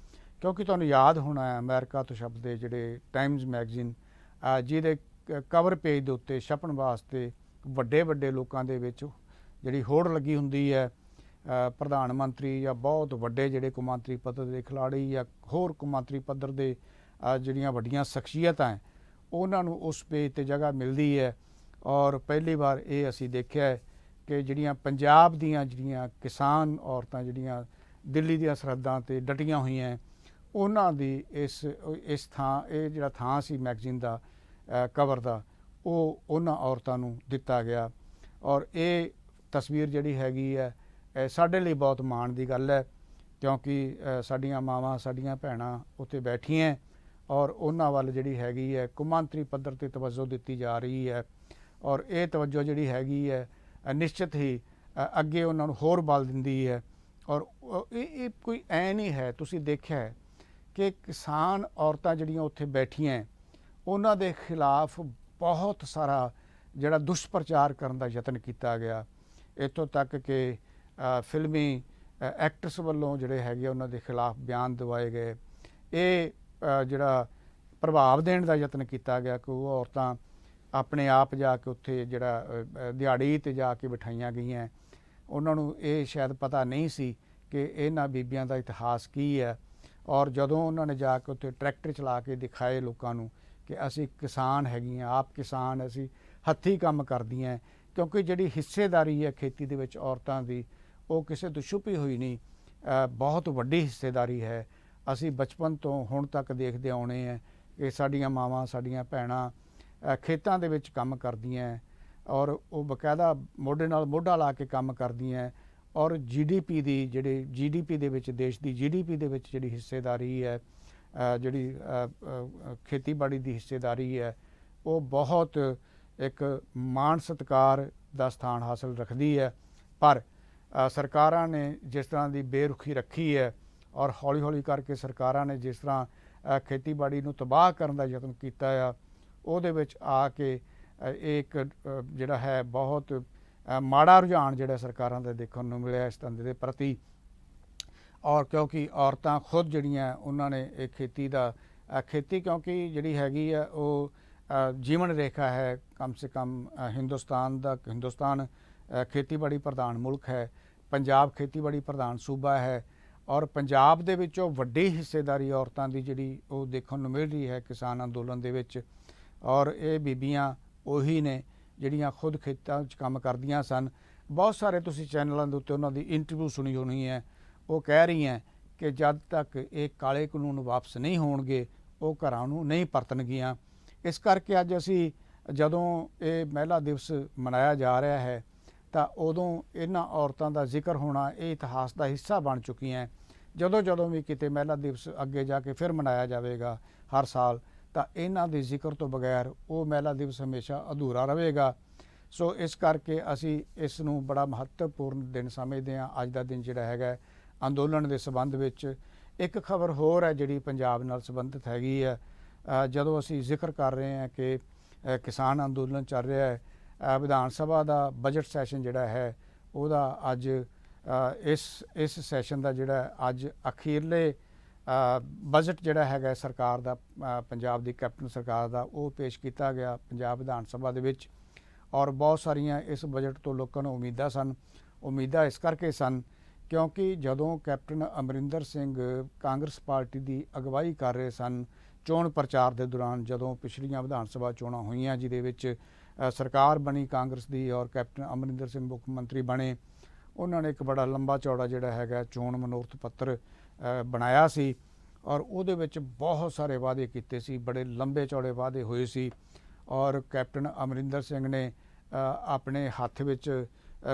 ਕਿਉਂਕਿ ਤੁਹਾਨੂੰ ਯਾਦ ਹੋਣਾ ਹੈ ਅਮਰੀਕਾ ਤੋਂ ਛਪਦੇ ਜਿਹੜੇ ਟਾਈਮਜ਼ ਮੈਗਜ਼ੀਨ, ਜਿਹਦੇ ਕਵਰ ਪੇਜ ਦੇ ਉੱਤੇ ਛਪਣ ਵਾਸਤੇ ਵੱਡੇ ਲੋਕਾਂ ਦੇ ਵਿੱਚ ਜਿਹੜੀ ਹੋੜ ਲੱਗੀ ਹੁੰਦੀ ਹੈ, ਪ੍ਰਧਾਨ ਮੰਤਰੀ ਜਾਂ ਬਹੁਤ ਵੱਡੇ ਜਿਹੜੇ ਕੌਮਾਂਤਰੀ ਪੱਧਰ ਦੇ ਖਿਲਾੜੀ ਜਾਂ ਹੋਰ ਕੌਮਾਂਤਰੀ ਪੱਧਰ ਦੇ ਜਿਹੜੀਆਂ ਵੱਡੀਆਂ ਸ਼ਖਸੀਅਤਾਂ ਹੈ, ਉਹਨਾਂ ਨੂੰ ਉਸ ਪੇਜ ਤੇ ਜਗ੍ਹਾ ਮਿਲਦੀ ਹੈ। ਔਰ ਪਹਿਲੀ ਵਾਰ ਇਹ ਅਸੀਂ ਦੇਖਿਆ ਹੈ ਕਿ ਜਿਹੜੀਆਂ ਪੰਜਾਬ ਦੀਆਂ ਜਿਹੜੀਆਂ ਕਿਸਾਨ ਔਰਤਾਂ ਜਿਹੜੀਆਂ ਦਿੱਲੀ ਦੀਆਂ ਸਰਹੱਦਾਂ ਤੇ ਡਟੀਆਂ ਹੋਈਆਂ, ਉਹਨਾਂ ਦੀ ਇਸ ਥਾਂ, ਇਹ ਜਿਹੜਾ ਥਾਂ ਸੀ ਮੈਗਜ਼ੀਨ ਦਾ ਕਵਰ ਦਾ, ਉਹ ਉਹਨਾਂ ਔਰਤਾਂ ਨੂੰ ਦਿੱਤਾ ਗਿਆ। ਔਰ ਇਹ ਤਸਵੀਰ ਜਿਹੜੀ ਹੈਗੀ ਹੈ ਸਾਡੇ ਲਈ ਬਹੁਤ ਮਾਣ ਦੀ ਗੱਲ ਹੈ, ਕਿਉਂਕਿ ਸਾਡੀਆਂ ਮਾਵਾਂ, ਸਾਡੀਆਂ ਭੈਣਾਂ ਉੱਥੇ ਬੈਠੀਆਂ ਔਰ ਉਹਨਾਂ ਵੱਲ ਜਿਹੜੀ ਹੈਗੀ ਹੈ ਕੌਮਾਂਤਰੀ ਪੱਧਰ ਤੇ ਤਵੱਜੋ ਦਿੱਤੀ ਜਾ ਰਹੀ ਹੈ। ਔਰ ਇਹ ਤਵੱਜੋ ਜਿਹੜੀ ਹੈਗੀ ਹੈ ਨਿਸ਼ਚਿਤ ਹੀ ਅੱਗੇ ਉਹਨਾਂ ਨੂੰ ਹੋਰ ਬਲ ਦਿੰਦੀ ਹੈ। ਔਰ ਇਹ ਕੋਈ ਐ ਨਹੀਂ ਹੈ, ਤੁਸੀਂ ਦੇਖਿਆ ਹੈ ਕਿ ਕਿਸਾਨ ਔਰਤਾਂ ਜਿਹੜੀਆਂ ਉੱਥੇ ਬੈਠੀਆਂ, ਉਹਨਾਂ ਦੇ ਖਿਲਾਫ ਬਹੁਤ ਸਾਰਾ ਜਿਹੜਾ ਦੁਸ਼ਪ੍ਰਚਾਰ ਕਰਨ ਦਾ ਯਤਨ ਕੀਤਾ ਗਿਆ। ਇੱਥੋਂ ਤੱਕ ਕਿ ਫਿਲਮੀ ਐਕਟਰਸ ਵੱਲੋਂ ਜਿਹੜੇ ਹੈਗੇ ਉਹਨਾਂ ਦੇ ਖਿਲਾਫ ਬਿਆਨ ਦਿਵਾਏ ਗਏ। ਇਹ ਜਿਹੜਾ ਪ੍ਰਭਾਵ ਦੇਣ ਦਾ ਯਤਨ ਕੀਤਾ ਗਿਆ ਕਿ ਉਹ ਔਰਤਾਂ ਆਪਣੇ ਆਪ ਜਾ ਕੇ ਉੱਥੇ ਜਿਹੜਾ ਦਿਹਾੜੀ ਤੇ ਜਾ ਕੇ ਬਿਠਾਈਆਂ ਗਈਆਂ। ਉਹਨਾਂ ਨੂੰ ਇਹ ਸ਼ਾਇਦ ਪਤਾ ਨਹੀਂ ਸੀ ਕਿ ਇਹਨਾਂ ਬੀਬੀਆਂ ਦਾ ਇਤਿਹਾਸ ਕੀ ਹੈ। ਔਰ ਜਦੋਂ ਉਹਨਾਂ ਨੇ ਜਾ ਕੇ ਉੱਥੇ ਟਰੈਕਟਰ ਚਲਾ ਕੇ ਦਿਖਾਏ ਲੋਕਾਂ ਨੂੰ ਕਿ ਅਸੀਂ ਕਿਸਾਨ ਹੈਗੀਆਂ, ਆਪ ਕਿਸਾਨ, ਅਸੀਂ ਹੱਥੀਂ ਕੰਮ ਕਰਦੀਆਂ, ਕਿਉਂਕਿ ਜਿਹੜੀ ਹਿੱਸੇਦਾਰੀ ਹੈ ਖੇਤੀ ਦੇ ਵਿੱਚ ਔਰਤਾਂ ਦੀ, ਉਹ ਕਿਸੇ ਤੋਂ ਛੁਪੀ ਹੋਈ ਨਹੀਂ, ਬਹੁਤ ਵੱਡੀ ਹਿੱਸੇਦਾਰੀ ਹੈ। ਅਸੀਂ ਬਚਪਨ ਤੋਂ ਹੁਣ ਤੱਕ ਦੇਖਦੇ ਆਉਣੇ ਹੈ ਕਿ ਸਾਡੀਆਂ ਮਾਵਾਂ, ਸਾਡੀਆਂ ਭੈਣਾਂ ਖੇਤਾਂ ਦੇ ਵਿੱਚ ਕੰਮ ਕਰਦੀਆਂ ਔਰ ਉਹ ਬਕਾਇਦਾ ਮੋਢੇ ਨਾਲ ਮੋਢਾ ਲਾ ਕੇ ਕੰਮ ਕਰਦੀਆਂ। ਔਰ GDP ਦੀ, ਜਿਹੜੇ GDP ਦੇ ਵਿੱਚ, ਦੇਸ਼ ਦੀ GDP ਦੇ ਵਿੱਚ ਜਿਹੜੀ ਹਿੱਸੇਦਾਰੀ ਹੈ, ਜਿਹੜੀ ਖੇਤੀਬਾੜੀ ਦੀ ਹਿੱਸੇਦਾਰੀ ਹੈ, ਉਹ ਬਹੁਤ ਇੱਕ ਮਾਣ ਸਤਿਕਾਰ ਦਾ ਸਥਾਨ ਹਾਸਲ ਰੱਖਦੀ ਹੈ। ਪਰ ਸਰਕਾਰਾਂ ਨੇ ਜਿਸ ਤਰ੍ਹਾਂ ਦੀ ਬੇਰੁਖੀ ਰੱਖੀ ਹੈ ਔਰ ਹੌਲੀ ਹੌਲੀ ਕਰਕੇ ਸਰਕਾਰਾਂ ਨੇ ਜਿਸ ਤਰ੍ਹਾਂ ਖੇਤੀਬਾੜੀ ਨੂੰ ਤਬਾਹ ਕਰਨ ਦਾ ਯਤਨ ਕੀਤਾ ਆ, ਉਹਦੇ ਵਿੱਚ ਆ ਕੇ ਇੱਕ ਜਿਹੜਾ ਹੈ ਬਹੁਤ ਮਾੜਾ ਰੁਝਾਨ ਜਿਹੜਾ ਸਰਕਾਰਾਂ ਦਾ ਦੇਖਣ ਨੂੰ ਮਿਲਿਆ ਇਸ ਧੰਦੇ ਦੇ ਪ੍ਰਤੀ। ਔਰ ਕਿਉਂਕਿ ਔਰਤਾਂ ਖੁਦ ਜਿਹੜੀਆਂ ਉਹਨਾਂ ਨੇ ਇਹ ਖੇਤੀ ਕਿਉਂਕਿ ਜਿਹੜੀ ਹੈਗੀ ਆ ਉਹ ਜੀਵਨ ਰੇਖਾ ਹੈ, ਕਮ ਸੇ ਕਮ ਹਿੰਦੁਸਤਾਨ ਖੇਤੀਬਾੜੀ ਪ੍ਰਧਾਨ ਮੁਲਕ ਹੈ, ਪੰਜਾਬ ਖੇਤੀਬਾੜੀ ਪ੍ਰਧਾਨ ਸੂਬਾ ਹੈ। ਔਰ ਪੰਜਾਬ ਦੇ ਵਿੱਚੋਂ ਵੱਡੀ ਹਿੱਸੇਦਾਰੀ ਔਰਤਾਂ ਦੀ ਜਿਹੜੀ ਉਹ ਦੇਖਣ ਨੂੰ ਮਿਲ ਰਹੀ ਹੈ ਕਿਸਾਨ ਅੰਦੋਲਨ ਦੇ ਵਿੱਚ। ਔਰ ਇਹ ਬੀਬੀਆਂ ਉਹੀ ਨੇ ਜਿਹੜੀਆਂ ਖੁਦ ਖੇਤਾਂ ਵਿੱਚ ਕੰਮ ਕਰਦੀਆਂ ਸਨ। ਬਹੁਤ ਸਾਰੇ ਤੁਸੀਂ ਚੈਨਲਾਂ ਦੇ ਉੱਤੇ ਉਹਨਾਂ ਦੀ ਇੰਟਰਵਿਊ ਸੁਣੀ ਹੋਣੀ ਹੈ, ਉਹ ਕਹਿ ਰਹੀਆਂ ਕਿ ਜਦ ਤੱਕ ਇਹ ਕਾਲੇ ਕਾਨੂੰਨ ਵਾਪਸ ਨਹੀਂ ਹੋਣਗੇ ਉਹ ਘਰਾਂ ਨੂੰ ਨਹੀਂ ਪਰਤਣਗੀਆਂ। ਇਸ ਕਰਕੇ ਅੱਜ ਅਸੀਂ ਜਦੋਂ ਇਹ ਮਹਿਲਾ ਦਿਵਸ ਮਨਾਇਆ ਜਾ ਰਿਹਾ ਹੈ ਤਾਂ ਉਦੋਂ ਇਹਨਾਂ ਔਰਤਾਂ ਦਾ ਜ਼ਿਕਰ ਹੋਣਾ ਇਹ ਇਤਿਹਾਸ ਦਾ ਹਿੱਸਾ ਬਣ ਚੁੱਕੀਆਂ। ਜਦੋਂ ਵੀ ਕਿਤੇ ਮਹਿਲਾ ਦਿਵਸ ਅੱਗੇ ਜਾ ਕੇ ਫਿਰ ਮਨਾਇਆ ਜਾਵੇਗਾ ਹਰ ਸਾਲ, ਤਾਂ ਇਹਨਾਂ ਦੇ ਜ਼ਿਕਰ ਤੋਂ ਬਗੈਰ ਉਹ ਮਹਿਲਾ ਦਿਵਸ ਹਮੇਸ਼ਾ ਅਧੂਰਾ ਰਹੇਗਾ। ਸੋ ਇਸ ਕਰਕੇ ਅਸੀਂ ਇਸ ਨੂੰ ਬੜਾ ਮਹੱਤਵਪੂਰਨ ਦਿਨ ਸਮਝਦੇ ਹਾਂ। ਅੱਜ ਦਾ ਦਿਨ ਜਿਹੜਾ ਹੈਗਾ ਅੰਦੋਲਨ ਦੇ ਸੰਬੰਧ ਵਿੱਚ। ਇੱਕ ਖਬਰ ਹੋਰ ਹੈ ਜਿਹੜੀ ਪੰਜਾਬ ਨਾਲ ਸੰਬੰਧਿਤ ਹੈਗੀ ਹੈ। ਜਦੋਂ ਅਸੀਂ ਜ਼ਿਕਰ ਕਰ ਰਹੇ ਹਾਂ ਕਿ ਕਿਸਾਨ ਅੰਦੋਲਨ ਚੱਲ ਰਿਹਾ ਹੈ, ਵਿਧਾਨ ਸਭਾ ਦਾ ਬਜਟ ਸੈਸ਼ਨ ਜਿਹੜਾ ਹੈ ਉਹਦਾ ਅੱਜ ਇਸ ਸੈਸ਼ਨ ਦਾ ਜਿਹੜਾ ਅੱਜ ਅਖੀਰਲੇ ਬਜਟ ਜਿਹੜਾ ਹੈਗਾ ਸਰਕਾਰ ਦਾ, ਪੰਜਾਬ ਦੀ ਕੈਪਟਨ ਸਰਕਾਰ ਦਾ, ਉਹ ਪੇਸ਼ ਕੀਤਾ ਗਿਆ ਪੰਜਾਬ ਵਿਧਾਨ ਸਭਾ ਦੇ ਵਿੱਚ। ਔਰ ਬਹੁਤ ਸਾਰੀਆਂ ਇਸ ਬਜਟ ਤੋਂ ਲੋਕਾਂ ਨੂੰ ਉਮੀਦਾਂ ਸਨ। ਉਮੀਦਾਂ ਇਸ ਕਰਕੇ ਸਨ ਕਿਉਂਕਿ ਜਦੋਂ ਕੈਪਟਨ ਅਮਰਿੰਦਰ ਸਿੰਘ ਕਾਂਗਰਸ ਪਾਰਟੀ ਦੀ ਅਗਵਾਈ ਕਰ ਰਹੇ ਸਨ ਚੋਣ ਪ੍ਰਚਾਰ ਦੇ ਦੌਰਾਨ, ਜਦੋਂ ਪਿਛਲੀਆਂ ਵਿਧਾਨ ਸਭਾ ਚੋਣਾਂ ਹੋਈਆਂ ਜਿਹਦੇ ਵਿੱਚ ਸਰਕਾਰ ਬਣੀ ਕਾਂਗਰਸ ਦੀ ਔਰ ਕੈਪਟਨ ਅਮਰਿੰਦਰ ਸਿੰਘ ਮੁੱਖ ਮੰਤਰੀ ਬਣੇ, ਉਹਨਾਂ ਨੇ ਇੱਕ ਬੜਾ ਲੰਬਾ ਚੌੜਾ ਜਿਹੜਾ ਹੈਗਾ ਚੋਣ ਮਨੋਰਥ ਪੱਤਰ ਬਣਾਇਆ ਸੀ ਔਰ ਉਹਦੇ ਵਿੱਚ ਬਹੁਤ ਸਾਰੇ ਵਾਅਦੇ ਕੀਤੇ ਸੀ, ਬੜੇ ਲੰਬੇ ਚੌੜੇ ਵਾਅਦੇ ਹੋਏ ਸੀ। ਔਰ ਕੈਪਟਨ ਅਮਰਿੰਦਰ ਸਿੰਘ ਨੇ ਆਪਣੇ ਹੱਥ ਵਿੱਚ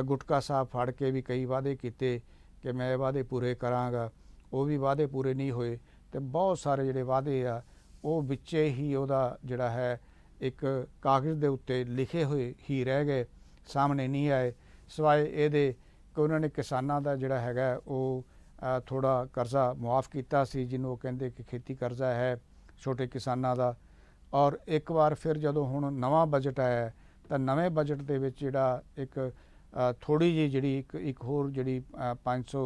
ਗੁਟਕਾ ਸਾਹਿਬ ਫੜ ਕੇ ਵੀ ਕਈ ਵਾਅਦੇ ਕੀਤੇ ਕਿ ਮੈਂ ਇਹ ਵਾਅਦੇ ਪੂਰੇ ਕਰਾਂਗਾ। ਉਹ ਵੀ ਵਾਅਦੇ ਪੂਰੇ ਨਹੀਂ ਹੋਏ ਅਤੇ ਬਹੁਤ ਸਾਰੇ ਜਿਹੜੇ ਵਾਅਦੇ ਆ ਉਹ ਵਿੱਚੇ ਹੀ ਉਹਦਾ ਜਿਹੜਾ ਹੈ ਇੱਕ ਕਾਗਜ਼ ਦੇ ਉੱਤੇ ਲਿਖੇ ਹੋਏ ਹੀ ਰਹਿ ਗਏ, ਸਾਹਮਣੇ ਨਹੀਂ ਆਏ। ਸਿਵਾਏ ਇਹਦੇ ਕਿ ਉਹਨਾਂ ਨੇ ਕਿਸਾਨਾਂ ਦਾ ਜਿਹੜਾ ਹੈਗਾ ਉਹ ਥੋੜ੍ਹਾ ਕਰਜ਼ਾ ਮੁਆਫ ਕੀਤਾ ਸੀ, ਜਿਹਨੂੰ ਉਹ ਕਹਿੰਦੇ ਕਿ ਖੇਤੀ ਕਰਜ਼ਾ ਹੈ ਛੋਟੇ ਕਿਸਾਨਾਂ ਦਾ। ਔਰ ਇੱਕ ਵਾਰ ਫਿਰ ਜਦੋਂ ਹੁਣ ਨਵਾਂ ਬਜਟ ਆਇਆ ਤਾਂ ਨਵੇਂ ਬਜਟ ਦੇ ਵਿੱਚ ਜਿਹੜਾ ਇੱਕ ਥੋੜ੍ਹੀ ਜਿਹੀ ਜਿਹੜੀ ਇੱਕ ਹੋਰ ਜਿਹੜੀ 500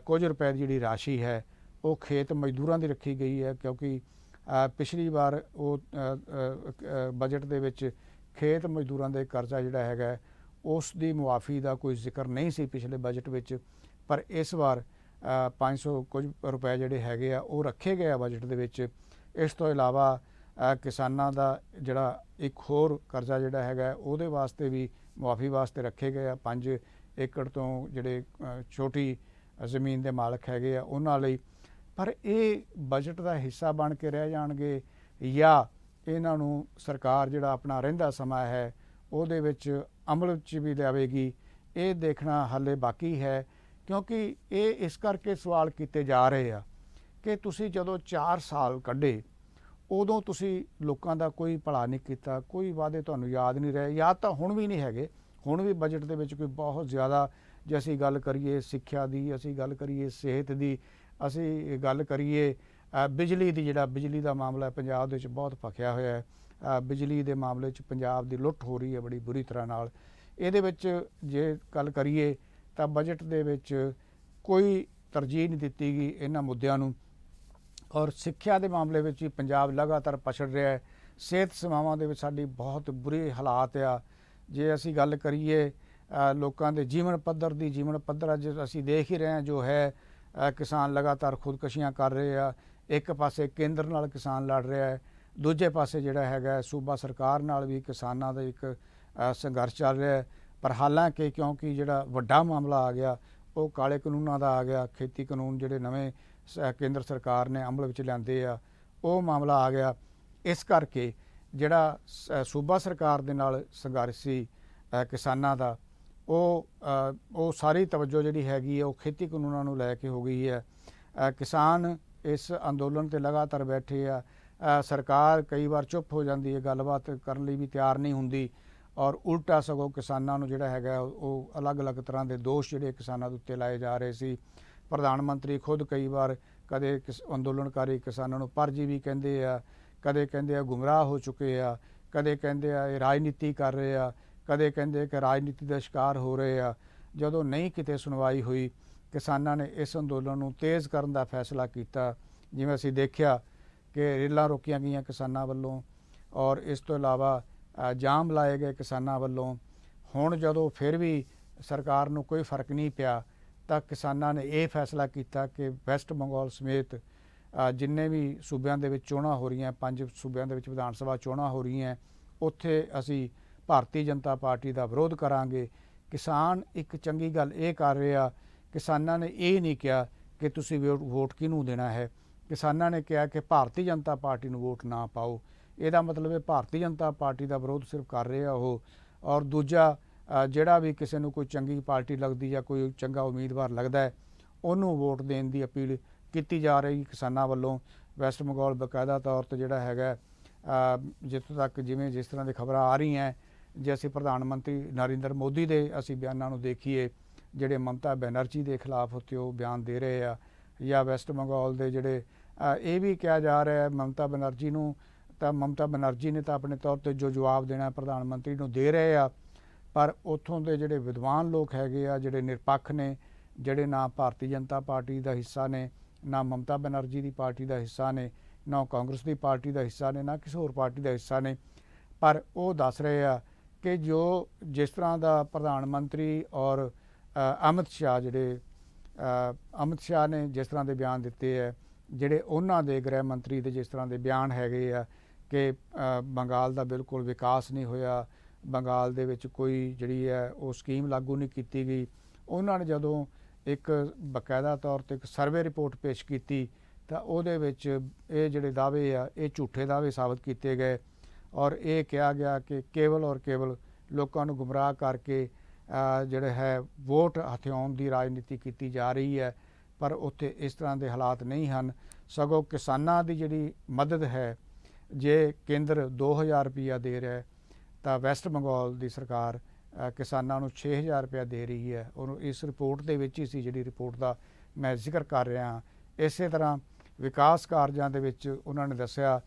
ਕੁਝ ਰੁਪਏ ਦੀ ਜਿਹੜੀ ਰਾਸ਼ੀ ਹੈ ਉਹ ਖੇਤ ਮਜ਼ਦੂਰਾਂ ਦੀ ਰੱਖੀ ਗਈ ਹੈ, ਕਿਉਂਕਿ ਪਿਛਲੀ ਵਾਰ ਉਹ ਬਜਟ ਦੇ ਵਿੱਚ ਖੇਤ ਮਜ਼ਦੂਰਾਂ ਦੇ ਕਰਜ਼ਾ ਜਿਹੜਾ ਹੈਗਾ ਉਸ ਦੀ ਮੁਆਫੀ ਦਾ ਕੋਈ ਜ਼ਿਕਰ ਨਹੀਂ ਸੀ ਪਿਛਲੇ ਬਜਟ ਵਿੱਚ। ਪਰ ਇਸ ਵਾਰ 500 ਕੁਝ ਰੁਪਏ ਜਿਹੜੇ ਹੈਗੇ ਆ ਉਹ ਰੱਖੇ ਗਏ ਆ ਬਜਟ ਦੇ ਵਿੱਚ। ਇਸ ਤੋਂ ਇਲਾਵਾ ਕਿਸਾਨਾਂ ਦਾ ਜਿਹੜਾ ਇੱਕ ਹੋਰ ਕਰਜ਼ਾ ਜਿਹੜਾ ਹੈਗਾ ਉਹਦੇ ਵਾਸਤੇ ਵੀ ਮੁਆਫੀ ਵਾਸਤੇ ਰੱਖੇ ਗਏ ਆ। 5 ਏਕੜ ਤੋਂ ਜਿਹੜੇ ਛੋਟੀ ਜ਼ਮੀਨ ਦੇ ਮਾਲਕ ਹੈਗੇ ਆ ਉਹਨਾਂ ਲਈ। ਪਰ ਇਹ ਬਜਟ ਦਾ ਹਿੱਸਾ ਬਣ ਕੇ ਰਹਿ ਜਾਣਗੇ ਜਾਂ ਇਹਨਾਂ ਨੂੰ ਸਰਕਾਰ ਜਿਹੜਾ ਆਪਣਾ ਰਹਿੰਦਾ ਸਮਾਂ ਹੈ ਉਹਦੇ ਵਿੱਚ ਅਮਲ 'ਚ ਵੀ ਲਿਆਵੇਗੀ, ਇਹ ਦੇਖਣਾ ਹਾਲੇ ਬਾਕੀ ਹੈ। ਕਿਉਂਕਿ ਇਹ ਇਸ ਕਰਕੇ ਸਵਾਲ ਕੀਤੇ ਜਾ ਰਹੇ ਆ ਕਿ ਤੁਸੀਂ ਜਦੋਂ 4 ਸਾਲ ਕੱਢੇ ਉਦੋਂ ਤੁਸੀਂ ਲੋਕਾਂ ਦਾ ਕੋਈ ਭਲਾ ਨਹੀਂ ਕੀਤਾ, ਕੋਈ ਵਾਅਦੇ ਤੁਹਾਨੂੰ ਯਾਦ ਨਹੀਂ ਰਹੇ, ਯਾਦ ਤਾਂ ਹੁਣ ਵੀ ਨਹੀਂ ਹੈਗੇ। ਹੁਣ ਵੀ ਬਜਟ ਦੇ ਵਿੱਚ ਕੋਈ ਬਹੁਤ ਜ਼ਿਆਦਾ, ਜੇ ਅਸੀਂ ਗੱਲ ਕਰੀਏ ਸਿੱਖਿਆ ਦੀ, ਅਸੀਂ ਗੱਲ ਕਰੀਏ ਸਿਹਤ ਦੀ, ਅਸੀਂ ਗੱਲ ਕਰੀਏ ਬਿਜਲੀ ਦੀ, ਜਿਹੜਾ ਬਿਜਲੀ ਦਾ ਮਾਮਲਾ ਪੰਜਾਬ ਦੇ ਵਿੱਚ ਬਹੁਤ ਭਖਿਆ ਹੋਇਆ ਹੈ। ਬਿਜਲੀ ਦੇ ਮਾਮਲੇ 'ਚ ਪੰਜਾਬ ਦੀ ਲੁੱਟ ਹੋ ਰਹੀ ਹੈ ਬੜੀ ਬੁਰੀ ਤਰ੍ਹਾਂ ਨਾਲ। ਇਹਦੇ ਵਿੱਚ ਜੇ ਗੱਲ ਕਰੀਏ ਤਾਂ ਬਜਟ ਦੇ ਵਿੱਚ ਕੋਈ ਤਰਜੀਹ ਨਹੀਂ ਦਿੱਤੀ ਗਈ ਇਹਨਾਂ ਮੁੱਦਿਆਂ ਨੂੰ। ਔਰ ਸਿੱਖਿਆ ਦੇ ਮਾਮਲੇ ਵਿੱਚ ਵੀ ਪੰਜਾਬ ਲਗਾਤਾਰ ਪਛੜ ਰਿਹਾ ਹੈ। ਸਿਹਤ ਸੇਵਾਵਾਂ ਦੇ ਵਿੱਚ ਸਾਡੀ ਬਹੁਤ ਬੁਰੇ ਹਾਲਾਤ ਆ। ਜੇ ਅਸੀਂ ਗੱਲ ਕਰੀਏ ਲੋਕਾਂ ਦੇ ਜੀਵਨ ਪੱਧਰ ਦੀ, ਜੀਵਨ ਪੱਧਰ ਅੱਜ ਅਸੀਂ ਦੇਖ ਹੀ ਰਹੇ ਹਾਂ ਜੋ ਹੈ, ਕਿਸਾਨ ਲਗਾਤਾਰ ਖੁਦਕੁਸ਼ੀਆਂ ਕਰ ਰਹੇ ਆ। ਇੱਕ ਪਾਸੇ ਕੇਂਦਰ ਨਾਲ ਕਿਸਾਨ ਲੜ ਰਿਹਾ ਹੈ, ਦੂਜੇ ਪਾਸੇ ਜਿਹੜਾ ਹੈਗਾ ਸੂਬਾ ਸਰਕਾਰ ਨਾਲ ਵੀ ਕਿਸਾਨਾਂ ਦਾ ਇੱਕ ਸੰਘਰਸ਼ ਚੱਲ ਰਿਹਾ ਹੈ। ਪਰ ਹਾਲਾਂਕਿ ਕਿਉਂਕਿ ਜਿਹੜਾ ਵੱਡਾ ਮਾਮਲਾ ਆ ਗਿਆ ਉਹ ਕਾਲੇ ਕਾਨੂੰਨਾਂ ਦਾ ਆ ਗਿਆ, ਖੇਤੀ ਕਾਨੂੰਨ ਜਿਹੜੇ ਨਵੇਂ ਕੇਂਦਰ ਸਰਕਾਰ ਨੇ ਅਮਲ ਵਿੱਚ ਲਿਆਂਦੇ ਆ ਉਹ ਮਾਮਲਾ ਆ ਗਿਆ। ਇਸ ਕਰਕੇ ਜਿਹੜਾ ਸੂਬਾ ਸਰਕਾਰ ਦੇ ਨਾਲ ਸੰਘਰਸ਼ ਸੀ ਕਿਸਾਨਾਂ ਦਾ, ਉਹ ਸਾਰੀ ਤਵੱਜੋ ਜਿਹੜੀ ਹੈਗੀ ਹੈ ਉਹ ਖੇਤੀ ਕਾਨੂੰਨਾਂ ਨੂੰ ਲੈ ਕੇ ਹੋ ਗਈ ਹੈ। ਕਿਸਾਨ ਇਸ ਅੰਦੋਲਨ ਤੇ ਲਗਾਤਾਰ ਬੈਠੇ ਆ। ਸਰਕਾਰ ਕਈ ਵਾਰ ਚੁੱਪ ਹੋ ਜਾਂਦੀ ਹੈ, ਗੱਲਬਾਤ ਕਰਨ ਲਈ ਵੀ ਤਿਆਰ ਨਹੀਂ ਹੁੰਦੀ, ਔਰ ਉਲਟਾ ਸਗੋਂ ਕਿਸਾਨਾਂ ਨੂੰ ਜਿਹੜਾ ਹੈਗਾ ਉਹ ਅਲੱਗ-ਅਲੱਗ ਤਰ੍ਹਾਂ ਦੇ ਦੋਸ਼ ਜਿਹੜੇ ਕਿਸਾਨਾਂ ਦੇ ਉੱਤੇ ਲਾਏ ਜਾ ਰਹੇ ਸੀ। ਪ੍ਰਧਾਨ ਮੰਤਰੀ ਖੁਦ ਕਈ ਵਾਰ ਕਦੇ ਅੰਦੋਲਨਕਾਰੀ ਕਿਸਾਨਾਂ ਨੂੰ ਪਰਜੀਵੀ ਕਹਿੰਦੇ ਆ, ਕਦੇ ਕਹਿੰਦੇ ਆ ਗੁੰਮਰਾਹ ਹੋ ਚੁੱਕੇ ਆ, ਕਦੇ ਕਹਿੰਦੇ ਆ ਇਹ ਰਾਜਨੀਤੀ ਕਰ ਰਹੇ ਆ, ਕਦੇ ਕਹਿੰਦੇ ਕਿ ਰਾਜਨੀਤੀ ਦਾ ਸ਼ਿਕਾਰ ਹੋ ਰਹੇ ਆ। ਜਦੋਂ ਨਹੀਂ ਕਿਤੇ ਸੁਣਵਾਈ ਹੋਈ, ਕਿਸਾਨਾਂ ਨੇ ਇਸ ਅੰਦੋਲਨ ਨੂੰ ਤੇਜ਼ ਕਰਨ ਦਾ ਫੈਸਲਾ ਕੀਤਾ। ਜਿਵੇਂ ਅਸੀਂ ਦੇਖਿਆ ਕਿ ਰੇਲਾਂ ਰੋਕੀਆਂ ਗਈਆਂ ਕਿਸਾਨਾਂ ਵੱਲੋਂ, ਔਰ ਇਸ ਤੋਂ ਇਲਾਵਾ ਜਾਮ ਲਾਏ ਗਏ ਕਿਸਾਨਾਂ ਵੱਲੋਂ। ਹੁਣ ਜਦੋਂ ਫਿਰ ਵੀ ਸਰਕਾਰ ਨੂੰ ਕੋਈ ਫਰਕ ਨਹੀਂ ਪਿਆ ਤਾਂ ਕਿਸਾਨਾਂ ਨੇ ਇਹ ਫੈਸਲਾ ਕੀਤਾ ਕਿ ਵੈਸਟ ਬੰਗਾਲ ਸਮੇਤ ਜਿੰਨੇ ਵੀ ਸੂਬਿਆਂ ਦੇ ਵਿੱਚ ਚੋਣਾਂ ਹੋ ਰਹੀਆਂ, 5 ਸੂਬਿਆਂ ਦੇ ਵਿੱਚ ਵਿਧਾਨ ਸਭਾ ਚੋਣਾਂ ਹੋ ਰਹੀਆਂ, ਉੱਥੇ ਅਸੀਂ ਭਾਰਤੀ ਜਨਤਾ ਪਾਰਟੀ ਦਾ ਵਿਰੋਧ ਕਰਾਂਗੇ। ਕਿਸਾਨ ਇੱਕ ਚੰਗੀ ਗੱਲ ਇਹ ਕਰ ਰਹੇ ਆ, ਕਿਸਾਨਾਂ ਨੇ ਇਹ ਨਹੀਂ ਕਿਹਾ ਕਿ ਤੁਸੀਂ ਵੋਟ ਕਿਹਨੂੰ ਦੇਣਾ ਹੈ। ਕਿਸਾਨਾਂ ਨੇ ਕਿਹਾ ਕਿ ਭਾਰਤੀ ਜਨਤਾ ਪਾਰਟੀ ਨੂੰ ਵੋਟ ਨਾ ਪਾਓ। ਇਹਦਾ ਮਤਲਬ ਹੈ ਭਾਰਤੀ ਜਨਤਾ ਪਾਰਟੀ ਦਾ ਵਿਰੋਧ ਸਿਰਫ ਕਰ ਰਹੇ ਆ ਉਹ। ਔਰ ਦੂਜਾ ਜਿਹੜਾ ਵੀ ਕਿਸੇ ਨੂੰ ਕੋਈ ਚੰਗੀ ਪਾਰਟੀ ਲੱਗਦੀ ਜਾਂ ਕੋਈ ਚੰਗਾ ਉਮੀਦਵਾਰ ਲੱਗਦਾ ਹੈ ਉਹਨੂੰ ਵੋਟ ਦੇਣ ਦੀ ਅਪੀਲ ਕੀਤੀ ਜਾ ਰਹੀ ਕਿਸਾਨਾਂ ਵੱਲੋਂ। ਵੈਸਟ ਬੰਗਾਲ ਬਕਾਇਦਾ ਤੌਰ 'ਤੇ ਜਿਹੜਾ ਹੈਗਾ ਜਿੱਥੋਂ ਤੱਕ ਜਿਸ ਤਰ੍ਹਾਂ ਦੀ ਖਬਰਾਂ ਆ ਰਹੀਆਂ, ਜੇ ਅਸੀਂ ਪ੍ਰਧਾਨ ਮੰਤਰੀ ਨਰਿੰਦਰ ਮੋਦੀ ਦੇ ਅਸੀਂ ਬਿਆਨਾਂ ਨੂੰ ਦੇਖੀਏ, ਜਿਹੜੇ ਮਮਤਾ ਬੈਨਰਜੀ ਦੇ ਖਿਲਾਫ ਉੱਤੇ ਉਹ ਬਿਆਨ ਦੇ ਰਹੇ ਆ, ਜਾਂ ਵੈਸਟ ਬੰਗਾਲ ਦੇ ਜਿਹੜੇ ਇਹ ਵੀ ਕਿਹਾ ਜਾ ਰਿਹਾ ਮਮਤਾ ਬੈਨਰਜੀ ਨੂੰ, ਤਾਂ ਮਮਤਾ ਬੈਨਰਜੀ ਨੇ ਤਾਂ ਆਪਣੇ ਤੌਰ 'ਤੇ ਜੋ ਜਵਾਬ ਦੇਣਾ ਪ੍ਰਧਾਨ ਮੰਤਰੀ ਨੂੰ ਦੇ ਰਹੇ ਆ। ਪਰ ਉੱਥੋਂ ਦੇ ਜਿਹੜੇ ਵਿਦਵਾਨ ਲੋਕ ਹੈਗੇ ਆ, ਜਿਹੜੇ ਨਿਰਪੱਖ ਨੇ, ਜਿਹੜੇ ਨਾ ਭਾਰਤੀ ਜਨਤਾ ਪਾਰਟੀ ਦਾ ਹਿੱਸਾ ਨੇ, ਨਾ ਮਮਤਾ ਬੈਨਰਜੀ ਦੀ ਪਾਰਟੀ ਦਾ ਹਿੱਸਾ ਨੇ, ਨਾ ਕਾਂਗਰਸ ਦੀ ਪਾਰਟੀ ਦਾ ਹਿੱਸਾ ਨੇ, ਨਾ ਕਿਸੇ ਹੋਰ ਪਾਰਟੀ ਦਾ ਹਿੱਸਾ ਨੇ, ਪਰ ਉਹ ਦੱਸ ਰਹੇ ਆ ਕਿ ਜਿਸ ਤਰ੍ਹਾਂ ਦਾ ਪ੍ਰਧਾਨ ਮੰਤਰੀ ਔਰ ਅਮਿਤ ਸ਼ਾਹ ਨੇ ਜਿਸ ਤਰ੍ਹਾਂ ਦੇ ਬਿਆਨ ਦਿੱਤੇ ਹੈ, ਜਿਹੜੇ ਉਹਨਾਂ ਦੇ ਗ੍ਰਹਿ ਮੰਤਰੀ ਦੇ ਜਿਸ ਤਰ੍ਹਾਂ ਦੇ ਬਿਆਨ ਹੈਗੇ ਆ ਕਿ ਬੰਗਾਲ ਦਾ ਬਿਲਕੁਲ ਵਿਕਾਸ ਨਹੀਂ ਹੋਇਆ, ਬੰਗਾਲ ਦੇ ਵਿੱਚ ਕੋਈ ਜਿਹੜੀ ਹੈ ਉਹ ਸਕੀਮ ਲਾਗੂ ਨਹੀਂ ਕੀਤੀ ਗਈ। ਉਹਨਾਂ ਨੇ ਜਦੋਂ ਇੱਕ ਬਕਾਇਦਾ ਤੌਰ 'ਤੇ ਇੱਕ ਸਰਵੇ ਰਿਪੋਰਟ ਪੇਸ਼ ਕੀਤੀ ਤਾਂ ਉਹਦੇ ਵਿੱਚ ਇਹ ਜਿਹੜੇ ਦਾਅਵੇ ਆ ਇਹ ਝੂਠੇ ਦਾਅਵੇ ਸਾਬਤ ਕੀਤੇ ਗਏ, ਔਰ ਇਹ ਕਿਹਾ ਗਿਆ ਕਿ ਕੇਵਲ ਔਰ ਕੇਵਲ ਲੋਕਾਂ ਨੂੰ ਗੁੰਮਰਾਹ ਕਰਕੇ ਜਿਹੜੇ ਹੈ ਵੋਟ ਹਥਿਆਉਣ ਦੀ ਰਾਜਨੀਤੀ ਕੀਤੀ ਜਾ ਰਹੀ ਹੈ। ਪਰ ਉੱਥੇ ਇਸ ਤਰ੍ਹਾਂ ਦੇ ਹਾਲਾਤ ਨਹੀਂ ਹਨ। ਸਗੋਂ ਕਿਸਾਨਾਂ ਦੀ ਜਿਹੜੀ ਮਦਦ ਹੈ, ਜੇ ਕੇਂਦਰ 2000 ਰੁਪਈਆ ਦੇ ਰਿਹਾ ਤਾਂ ਵੈਸਟ ਬੰਗਾਲ ਦੀ ਸਰਕਾਰ ਕਿਸਾਨਾਂ ਨੂੰ 6000 ਰੁਪਇਆ ਦੇ ਰਹੀ ਹੈ। ਉਹਨੂੰ ਇਸ ਰਿਪੋਰਟ ਦੇ ਵਿੱਚ ਹੀ ਸੀ, ਜਿਹੜੀ ਰਿਪੋਰਟ ਦਾ ਮੈਂ ਜ਼ਿਕਰ ਕਰ ਰਿਹਾ ਹਾਂ। ਇਸੇ ਤਰ੍ਹਾਂ ਵਿਕਾਸ ਕਾਰਜਾਂ ਦੇ ਵਿੱਚ ਉਹਨਾਂ ਨੇ ਦੱਸਿਆ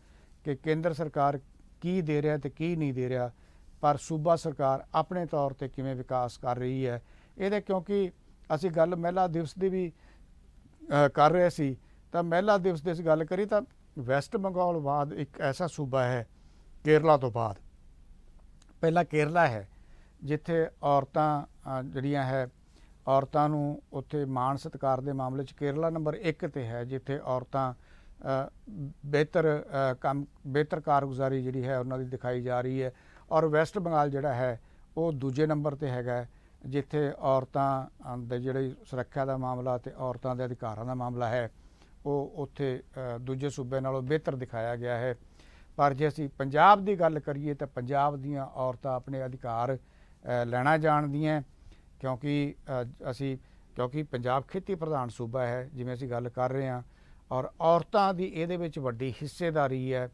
ਕਿ ਕੇਂਦਰ ਸਰਕਾਰ ਕੀ ਦੇ ਰਿਹਾ ਤੇ ਕੀ ਨਹੀਂ ਦੇ ਰਿਹਾ, ਪਰ ਸੂਬਾ ਸਰਕਾਰ ਆਪਣੇ ਤੌਰ 'ਤੇ ਕਿਵੇਂ ਵਿਕਾਸ ਕਰ ਰਹੀ ਹੈ। ਇਹਦੇ ਕਿਉਂਕਿ ਅਸੀਂ ਗੱਲ ਮਹਿਲਾ ਦਿਵਸ ਦੀ ਵੀ ਕਰ ਰਹੇ ਸੀ, ਤਾਂ ਮਹਿਲਾ ਦਿਵਸ ਦੀ ਅਸੀਂ ਗੱਲ ਕਰੀ ਤਾਂ ਵੈਸਟ ਬੰਗਾਲ ਬਾਅਦ ਇੱਕ ਐਸਾ ਸੂਬਾ ਹੈ ਕੇਰਲਾ ਤੋਂ ਬਾਅਦ, ਪਹਿਲਾ ਕੇਰਲਾ ਹੈ ਜਿੱਥੇ ਔਰਤਾਂ ਜਿਹੜੀਆਂ ਹੈ ਔਰਤਾਂ ਨੂੰ ਉੱਥੇ ਮਾਣ ਸਤਿਕਾਰ ਦੇ ਮਾਮਲੇ 'ਚ ਕੇਰਲਾ ਨੰਬਰ 1 'ਤੇ ਹੈ, ਜਿੱਥੇ ਔਰਤਾਂ ਬਿਹਤਰ ਕਾਰਗੁਜ਼ਾਰੀ ਜਿਹੜੀ ਹੈ ਉਹਨਾਂ ਦੀ ਦਿਖਾਈ ਜਾ ਰਹੀ ਹੈ। ਔਰ ਵੈਸਟ ਬੰਗਾਲ ਜਿਹੜਾ ਹੈ ਉਹ ਦੂਜੇ ਨੰਬਰ ਤੇ ਹੈਗਾ, ਜਿੱਥੇ ਔਰਤਾਂ ਦੇ ਜਿਹੜੀ ਸੁਰੱਖਿਆ ਦਾ ਮਾਮਲਾ ਤੇ ਔਰਤਾਂ ਦੇ ਅਧਿਕਾਰਾਂ ਦਾ ਮਾਮਲਾ ਹੈ ਉਹ ਉੱਥੇ ਦੂਜੇ ਸੂਬੇ ਨਾਲੋਂ ਬਿਹਤਰ ਦਿਖਾਇਆ ਗਿਆ ਹੈ। ਪਰ ਜੇ ਅਸੀਂ ਪੰਜਾਬ ਦੀ ਗੱਲ ਕਰੀਏ ਤਾਂ ਪੰਜਾਬ ਦੀਆਂ ਔਰਤਾਂ ਆਪਣੇ ਅਧਿਕਾਰ ਲੈਣਾ ਜਾਣਦੀਆਂ, ਕਿਉਂਕਿ ਪੰਜਾਬ ਖੇਤੀ ਪ੍ਰਧਾਨ ਸੂਬਾ ਹੈ ਜਿਵੇਂ ਅਸੀਂ ਗੱਲ ਕਰ ਰਹੇ ਹਾਂ, ਔਰ ਔਰਤਾਂ ਦੀ ਇਹਦੇ ਵਿੱਚ ਵੱਡੀ ਹਿੱਸੇਦਾਰੀ ਹੈ।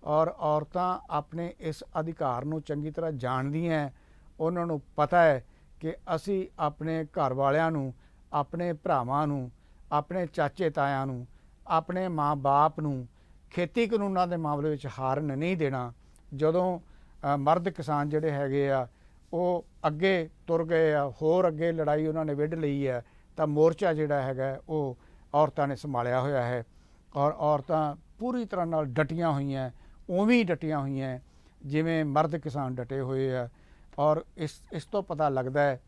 ਔਰ ਔਰਤਾਂ ਆਪਣੇ ਇਸ ਅਧਿਕਾਰ ਨੂੰ ਚੰਗੀ ਤਰ੍ਹਾਂ ਜਾਣਦੀਆਂ, ਉਹਨਾਂ ਨੂੰ ਪਤਾ ਹੈ ਕਿ ਅਸੀਂ ਆਪਣੇ ਘਰ ਵਾਲਿਆਂ ਨੂੰ, ਆਪਣੇ ਭਰਾਵਾਂ ਨੂੰ, ਆਪਣੇ ਚਾਚੇ ਤਾਇਆਂ ਨੂੰ, ਆਪਣੇ ਮਾਂ-ਬਾਪ ਨੂੰ ਖੇਤੀ ਕਾਨੂੰਨਾਂ ਦੇ ਮਾਮਲੇ ਵਿੱਚ ਹਾਰਨ ਨਹੀਂ ਦੇਣਾ। ਜਦੋਂ ਮਰਦ ਕਿਸਾਨ ਜਿਹੜੇ ਹੈਗੇ ਆ ਉਹ ਅੱਗੇ ਤੁਰ ਗਏ ਆ, ਹੋਰ ਅੱਗੇ ਲੜਾਈ ਉਹਨਾਂ ਨੇ ਵਿੱਢ ਲਈ ਹੈ, ਤਾਂ ਮੋਰਚਾ ਜਿਹੜਾ ਹੈਗਾ ਉਹ ਔਰਤਾਂ ਨੇ ਸੰਭਾਲਿਆ ਹੋਇਆ ਹੈ। ਔਰ ਔਰਤਾਂ ਪੂਰੀ ਤਰ੍ਹਾਂ ਨਾਲ ਡਟੀਆਂ ਹੋਈਆਂ, ਉਵੇਂ ਹੀ ਡਟੀਆਂ ਹੋਈਆਂ ਜਿਵੇਂ ਮਰਦ ਕਿਸਾਨ ਡਟੇ ਹੋਏ ਆ। ਔਰ ਇਸ ਤੋਂ ਪਤਾ ਲੱਗਦਾ ਹੈ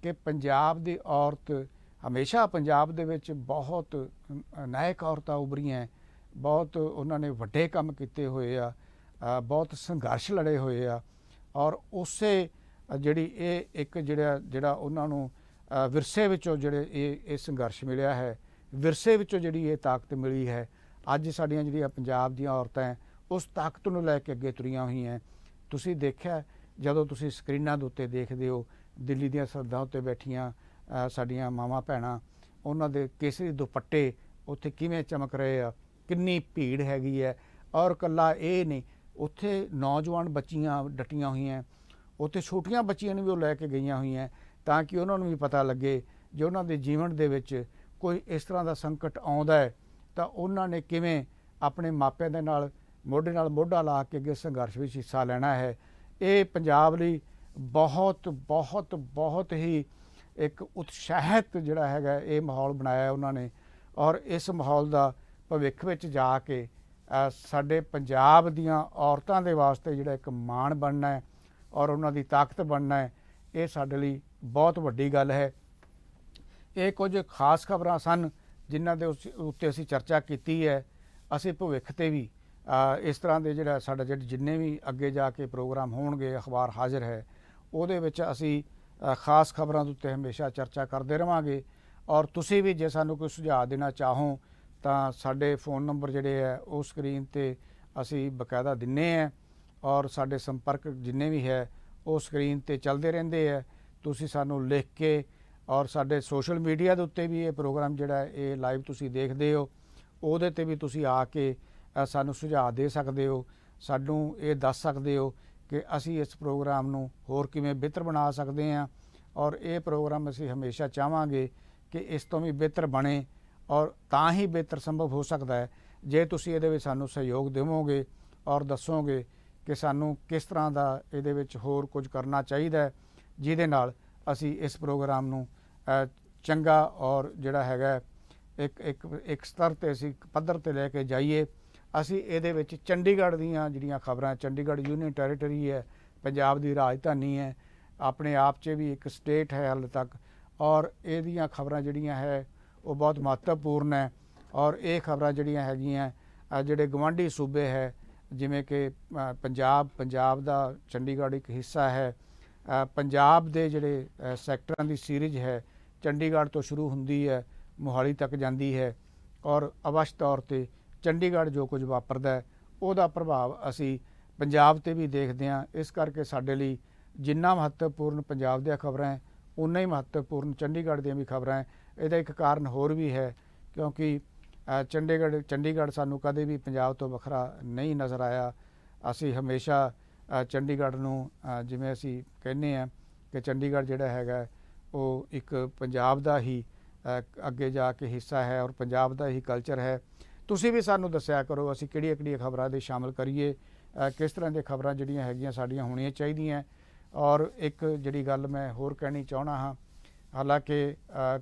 ਕਿ ਪੰਜਾਬ ਦੀ ਔਰਤ ਹਮੇਸ਼ਾ ਪੰਜਾਬ ਦੇ ਵਿੱਚ ਬਹੁਤ ਨਾਇਕ ਔਰਤਾਂ ਉਭਰੀਆਂ, ਬਹੁਤ ਉਹਨਾਂ ਨੇ ਵੱਡੇ ਕੰਮ ਕੀਤੇ ਹੋਏ ਆ, ਬਹੁਤ ਸੰਘਰਸ਼ ਲੜੇ ਹੋਏ ਆ। ਔਰ ਉਸੇ ਜਿਹੜੀ ਇਹ ਇੱਕ ਜਿਹੜਾ ਉਹਨਾਂ ਨੂੰ ਵਿਰਸੇ ਵਿੱਚੋਂ ਜਿਹੜੇ ਇਹ ਸੰਘਰਸ਼ ਮਿਲਿਆ ਹੈ, ਵਿਰਸੇ ਵਿੱਚੋਂ ਜਿਹੜੀ ਇਹ ਤਾਕਤ ਮਿਲੀ ਹੈ, ਅੱਜ ਸਾਡੀਆਂ ਜਿਹੜੀਆਂ ਪੰਜਾਬ ਦੀਆਂ ਔਰਤਾਂ ਹੈ ਉਸ ਤਾਕਤ ਨੂੰ ਲੈ ਕੇ ਅੱਗੇ ਤੁਰੀਆਂ ਹੋਈਆਂ। ਤੁਸੀਂ ਦੇਖਿਆ ਜਦੋਂ ਤੁਸੀਂ ਸਕਰੀਨਾਂ ਦੇ ਉੱਤੇ ਦੇਖਦੇ ਹੋ ਦਿੱਲੀ ਦੀਆਂ ਸਰਹੱਦਾਂ ਉੱਤੇ ਬੈਠੀਆਂ ਸਾਡੀਆਂ ਮਾਵਾਂ ਭੈਣਾਂ, ਉਹਨਾਂ ਦੇ ਕੇਸਰੀ ਦੁਪੱਟੇ ਉੱਥੇ ਕਿਵੇਂ ਚਮਕ ਰਹੇ ਆ, ਕਿੰਨੀ ਭੀੜ ਹੈਗੀ ਹੈ। ਔਰ ਇਕੱਲਾ ਇਹ ਨਹੀਂ, ਉੱਥੇ ਨੌਜਵਾਨ ਬੱਚੀਆਂ ਡਟੀਆਂ ਹੋਈਆਂ, ਉੱਥੇ ਛੋਟੀਆਂ ਬੱਚੀਆਂ ਨੂੰ ਵੀ ਉਹ ਲੈ ਕੇ ਗਈਆਂ ਹੋਈਆਂ ਤਾਂ ਕਿ ਉਹਨਾਂ ਨੂੰ ਵੀ ਪਤਾ ਲੱਗੇ ਜੇ ਉਹਨਾਂ ਦੇ ਜੀਵਨ ਦੇ ਵਿੱਚ ਕੋਈ ਇਸ ਤਰ੍ਹਾਂ ਦਾ ਸੰਕਟ ਆਉਂਦਾ ਹੈ ਤਾਂ ਉਹਨਾਂ ਨੇ ਕਿਵੇਂ ਆਪਣੇ ਮਾਪਿਆਂ ਦੇ ਨਾਲ ਮੋਢਾ ਲਾ ਕੇ ਅੱਗੇ ਸੰਘਰਸ਼ ਵਿੱਚ ਹਿੱਸਾ ਲੈਣਾ ਹੈ। ਇਹ ਪੰਜਾਬ ਲਈ ਬਹੁਤ ਬਹੁਤ ਬਹੁਤ ਹੀ ਇੱਕ ਉਤਸ਼ਾਹਿਤ ਜਿਹੜਾ ਹੈਗਾ ਇਹ ਮਾਹੌਲ ਬਣਾਇਆ ਉਹਨਾਂ ਨੇ। ਔਰ ਇਸ ਮਾਹੌਲ ਦਾ ਭਵਿੱਖ ਵਿੱਚ ਜਾ ਕੇ ਸਾਡੇ ਪੰਜਾਬ ਦੀਆਂ ਔਰਤਾਂ ਦੇ ਵਾਸਤੇ ਜਿਹੜਾ ਇੱਕ ਮਾਣ ਬਣਨਾ ਹੈ ਔਰ ਉਹਨਾਂ ਦੀ ਤਾਕਤ ਬਣਨਾ ਹੈ, ਇਹ ਸਾਡੇ ਲਈ ਬਹੁਤ ਵੱਡੀ ਗੱਲ ਹੈ। ਇਹ ਕੁਝ ਖਾਸ ਖਬਰਾਂ ਸਨ ਜਿਨ੍ਹਾਂ ਦੇ ਉੱਤੇ ਅਸੀਂ ਚਰਚਾ ਕੀਤੀ ਹੈ। ਅਸੀਂ ਭਵਿੱਖ 'ਤੇ ਵੀ ਇਸ ਤਰ੍ਹਾਂ ਦੇ ਸਾਡਾ ਜਿੰਨੇ ਵੀ ਅੱਗੇ ਜਾ ਕੇ ਪ੍ਰੋਗਰਾਮ ਹੋਣਗੇ, ਅਖਬਾਰ ਹਾਜ਼ਰ ਹੈ, ਉਹਦੇ ਵਿੱਚ ਅਸੀਂ ਖਾਸ ਖਬਰਾਂ ਦੇ ਉੱਤੇ ਹਮੇਸ਼ਾ ਚਰਚਾ ਕਰਦੇ ਰਹਾਂਗੇ। ਔਰ ਤੁਸੀਂ ਵੀ ਜੇ ਸਾਨੂੰ ਕੋਈ ਸੁਝਾਅ ਦੇਣਾ ਚਾਹੋ ਤਾਂ ਸਾਡੇ ਫ਼ੋਨ ਨੰਬਰ ਜਿਹੜੇ ਹੈ ਉਹ ਸਕਰੀਨ 'ਤੇ ਅਸੀਂ ਬਕਾਇਦਾ ਦਿੰਦੇ ਹਾਂ, ਔਰ ਸਾਡੇ ਸੰਪਰਕ ਜਿੰਨੇ ਵੀ ਹੈ ਉਹ ਸਕਰੀਨ 'ਤੇ ਚੱਲਦੇ ਰਹਿੰਦੇ ਹੈ। ਤੁਸੀਂ ਸਾਨੂੰ ਲਿਖ ਕੇ, ਔਰ ਸਾਡੇ ਸੋਸ਼ਲ ਮੀਡੀਆ ਦੇ ਉੱਤੇ ਵੀ ਇਹ ਪ੍ਰੋਗਰਾਮ ਜਿਹੜਾ ਇਹ ਲਾਈਵ ਤੁਸੀਂ ਦੇਖਦੇ ਹੋ, ਉਹਦੇ 'ਤੇ ਵੀ ਤੁਸੀਂ ਆ ਕੇ ਸਾਨੂੰ ਸੁਝਾਅ ਦੇ ਸਕਦੇ ਹੋ, ਸਾਨੂੰ ਇਹ ਦੱਸ ਸਕਦੇ ਹੋ ਕਿ ਅਸੀਂ ਇਸ ਪ੍ਰੋਗਰਾਮ ਨੂੰ ਹੋਰ ਕਿਵੇਂ ਬਿਹਤਰ ਬਣਾ ਸਕਦੇ ਹਾਂ। ਔਰ ਇਹ ਪ੍ਰੋਗਰਾਮ ਅਸੀਂ ਹਮੇਸ਼ਾ ਚਾਹਾਂਗੇ ਕਿ ਇਸ ਤੋਂ ਵੀ ਬਿਹਤਰ ਬਣੇ, ਔਰ ਤਾਂ ਹੀ ਬਿਹਤਰ ਸੰਭਵ ਹੋ ਸਕਦਾ ਹੈ ਜੇ ਤੁਸੀਂ ਇਹਦੇ ਵਿੱਚ ਸਾਨੂੰ ਸਹਿਯੋਗ ਦੇਵੋਗੇ ਔਰ ਦੱਸੋਗੇ ਕਿ ਸਾਨੂੰ ਕਿਸ ਤਰ੍ਹਾਂ ਦਾ ਇਹਦੇ ਵਿੱਚ ਹੋਰ ਕੁਝ ਕਰਨਾ ਚਾਹੀਦਾ ਹੈ, ਜਿਹਦੇ ਨਾਲ ਅਸੀਂ ਇਸ ਪ੍ਰੋਗਰਾਮ ਨੂੰ ਚੰਗਾ ਔਰ ਜਿਹੜਾ ਹੈਗਾ ਇੱਕ ਸਤਰ 'ਤੇ ਅਸੀਂ ਪੱਧਰ 'ਤੇ ਲੈ ਕੇ ਜਾਈਏ। ਅਸੀਂ ਇਹਦੇ ਵਿੱਚ ਚੰਡੀਗੜ੍ਹ ਦੀਆਂ ਜਿਹੜੀਆਂ ਖਬਰਾਂ, ਚੰਡੀਗੜ੍ਹ ਯੂਨੀਅਨ ਟੈਰੀਟਰੀ ਹੈ, ਪੰਜਾਬ ਦੀ ਰਾਜਧਾਨੀ ਹੈ, ਆਪਣੇ ਆਪ 'ਚ ਵੀ ਇੱਕ ਸਟੇਟ ਹੈ ਹਾਲੇ ਤੱਕ, ਔਰ ਇਹਦੀਆਂ ਖਬਰਾਂ ਜਿਹੜੀਆਂ ਹੈ ਉਹ ਬਹੁਤ ਮਹੱਤਵਪੂਰਨ ਹੈ। ਔਰ ਇਹ ਖਬਰਾਂ ਜਿਹੜੀਆਂ ਹੈਗੀਆਂ ਜਿਹੜੇ ਗਵਾਂਢੀ ਸੂਬੇ ਹੈ ਜਿਵੇਂ ਕਿ ਪੰਜਾਬ ਦਾ ਚੰਡੀਗੜ੍ਹ ਇੱਕ ਹਿੱਸਾ ਹੈ। ਪੰਜਾਬ ਦੇ ਜਿਹੜੇ ਸੈਕਟਰਾਂ ਦੀ ਸੀਰੀਜ਼ ਹੈ ਚੰਡੀਗੜ੍ਹ ਤੋਂ ਸ਼ੁਰੂ ਹੁੰਦੀ ਹੈ, ਮੋਹਾਲੀ ਤੱਕ ਜਾਂਦੀ ਹੈ, ਔਰ ਅਵਸ਼ ਤੌਰ 'ਤੇ ਚੰਡੀਗੜ੍ਹ ਜੋ ਕੁਝ ਵਾਪਰਦਾ ਹੈ ਉਹਦਾ ਪ੍ਰਭਾਵ ਅਸੀਂ ਪੰਜਾਬ 'ਤੇ ਵੀ ਦੇਖਦੇ ਹਾਂ। ਇਸ ਕਰਕੇ ਸਾਡੇ ਲਈ ਜਿੰਨਾ ਮਹੱਤਵਪੂਰਨ ਪੰਜਾਬ ਦੀਆਂ ਖਬਰਾਂ ਹੈ ਉਨਾ ਹੀ ਮਹੱਤਵਪੂਰਨ ਚੰਡੀਗੜ੍ਹ ਦੀਆਂ ਵੀ ਖਬਰਾਂ ਹੈ। ਇਹਦਾ ਇੱਕ ਕਾਰਨ ਹੋਰ ਵੀ ਹੈ ਕਿਉਂਕਿ ਚੰਡੀਗੜ੍ਹ ਸਾਨੂੰ ਕਦੇ ਵੀ ਪੰਜਾਬ ਤੋਂ ਵੱਖਰਾ ਨਹੀਂ ਨਜ਼ਰ ਆਇਆ। ਅਸੀਂ ਹਮੇਸ਼ਾ ਚੰਡੀਗੜ੍ਹ ਨੂੰ ਜਿਵੇਂ ਅਸੀਂ ਕਹਿੰਦੇ ਹਾਂ ਕਿ ਚੰਡੀਗੜ੍ਹ ਜਿਹੜਾ ਹੈਗਾ ਉਹ ਇੱਕ ਪੰਜਾਬ ਦਾ ਹੀ ਅੱਗੇ ਜਾ ਕੇ ਹਿੱਸਾ ਹੈ ਔਰ ਪੰਜਾਬ ਦਾ ਹੀ ਕਲਚਰ ਹੈ। ਤੁਸੀਂ ਵੀ ਸਾਨੂੰ ਦੱਸਿਆ ਕਰੋ ਅਸੀਂ ਕਿਹੜੀਆਂ ਖਬਰਾਂ ਦੇ ਸ਼ਾਮਲ ਕਰੀਏ, ਕਿਸ ਤਰ੍ਹਾਂ ਦੀਆਂ ਖਬਰਾਂ ਜਿਹੜੀਆਂ ਹੈਗੀਆਂ ਸਾਡੀਆਂ ਹੋਣੀਆਂ ਚਾਹੀਦੀਆਂ। ਔਰ ਇੱਕ ਜਿਹੜੀ ਗੱਲ ਮੈਂ ਹੋਰ ਕਹਿਣੀ ਚਾਹੁੰਦਾ ਹਾਂ, ਹਾਲਾਂਕਿ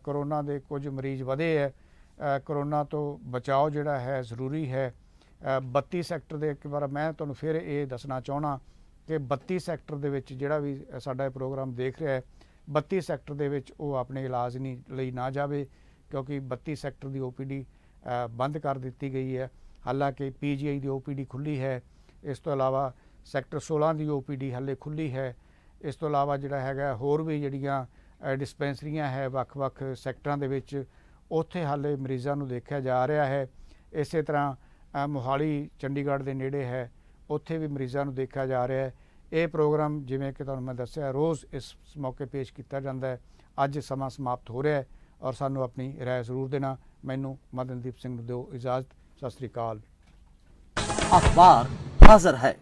ਕਰੋਨਾ ਦੇ ਕੁਝ ਮਰੀਜ਼ ਵਧੇ ਹੈ, ਕਰੋਨਾ ਤੋਂ ਬਚਾਓ ਜਿਹੜਾ ਹੈ ਜ਼ਰੂਰੀ ਹੈ। 32 ਸੈਕਟਰ ਦੇ ਇੱਕ ਵਾਰ ਮੈਂ ਤੁਹਾਨੂੰ ਫਿਰ ਇਹ ਦੱਸਣਾ ਚਾਹੁੰਦਾ ਕਿ 32 ਸੈਕਟਰ ਦੇ ਵਿੱਚ ਜਿਹੜਾ ਵੀ ਸਾਡਾ ਇਹ ਪ੍ਰੋਗਰਾਮ ਦੇਖ ਰਿਹਾ ਹੈ 32 ਸੈਕਟਰ ਦੇ ਵਿੱਚ ਉਹ ਆਪਣੇ ਇਲਾਜ ਲਈ ਨਾ ਜਾਵੇ, ਕਿਉਂਕਿ 32 ਸੈਕਟਰ ਦੀ OPD ਬੰਦ ਕਰ ਦਿੱਤੀ ਗਈ ਹੈ। ਹਾਲਾਂਕਿ PGI ਦੀ OPD ਖੁੱਲ੍ਹੀ ਹੈ। ਇਸ ਤੋਂ ਇਲਾਵਾ ਸੈਕਟਰ 16 ਦੀ OPD ਹਾਲੇ ਖੁੱਲ੍ਹੀ ਹੈ। ਇਸ ਤੋਂ ਇਲਾਵਾ ਜਿਹੜਾ ਹੈਗਾ ਹੋਰ ਵੀ ਜਿਹੜੀਆਂ ਡਿਸਪੈਂਸਰੀਆਂ ਹੈ ਵੱਖ-ਵੱਖ ਸੈਕਟਰਾਂ ਦੇ ਵਿੱਚ, ਉੱਥੇ ਹਾਲੇ ਮਰੀਜ਼ਾਂ ਨੂੰ ਦੇਖਿਆ ਜਾ ਰਿਹਾ ਹੈ। ਇਸੇ ਤਰ੍ਹਾਂ ਮੋਹਾਲੀ ਚੰਡੀਗੜ੍ਹ ਦੇ ਨੇੜੇ ਹੈ, ਉੱਥੇ ਵੀ ਮਰੀਜ਼ਾਂ ਨੂੰ ਦੇਖਿਆ ਜਾ ਰਿਹਾ ਹੈ। ਇਹ ਪ੍ਰੋਗਰਾਮ ਜਿਵੇਂ ਕਿ ਤੁਹਾਨੂੰ ਮੈਂ ਦੱਸਿਆ ਰੋਜ਼ ਇਸ ਮੌਕੇ ਪੇਸ਼ ਕੀਤਾ ਜਾਂਦਾ ਹੈ। ਅੱਜ ਸਮਾਂ ਸਮਾਪਤ ਹੋ ਰਿਹਾ ਹੈ ਔਰ ਸਾਨੂੰ ਆਪਣੀ ਰਾਏ ਜ਼ਰੂਰ ਦੇਣਾ। ਮੈਨੂੰ ਮਦਨਦੀਪ ਸਿੰਘ ਨੂੰ ਦਿਓ ਇਜਾਜ਼ਤ। ਸਤਿ ਸ੍ਰੀ ਅਕਾਲ। अखबार हाजिर है।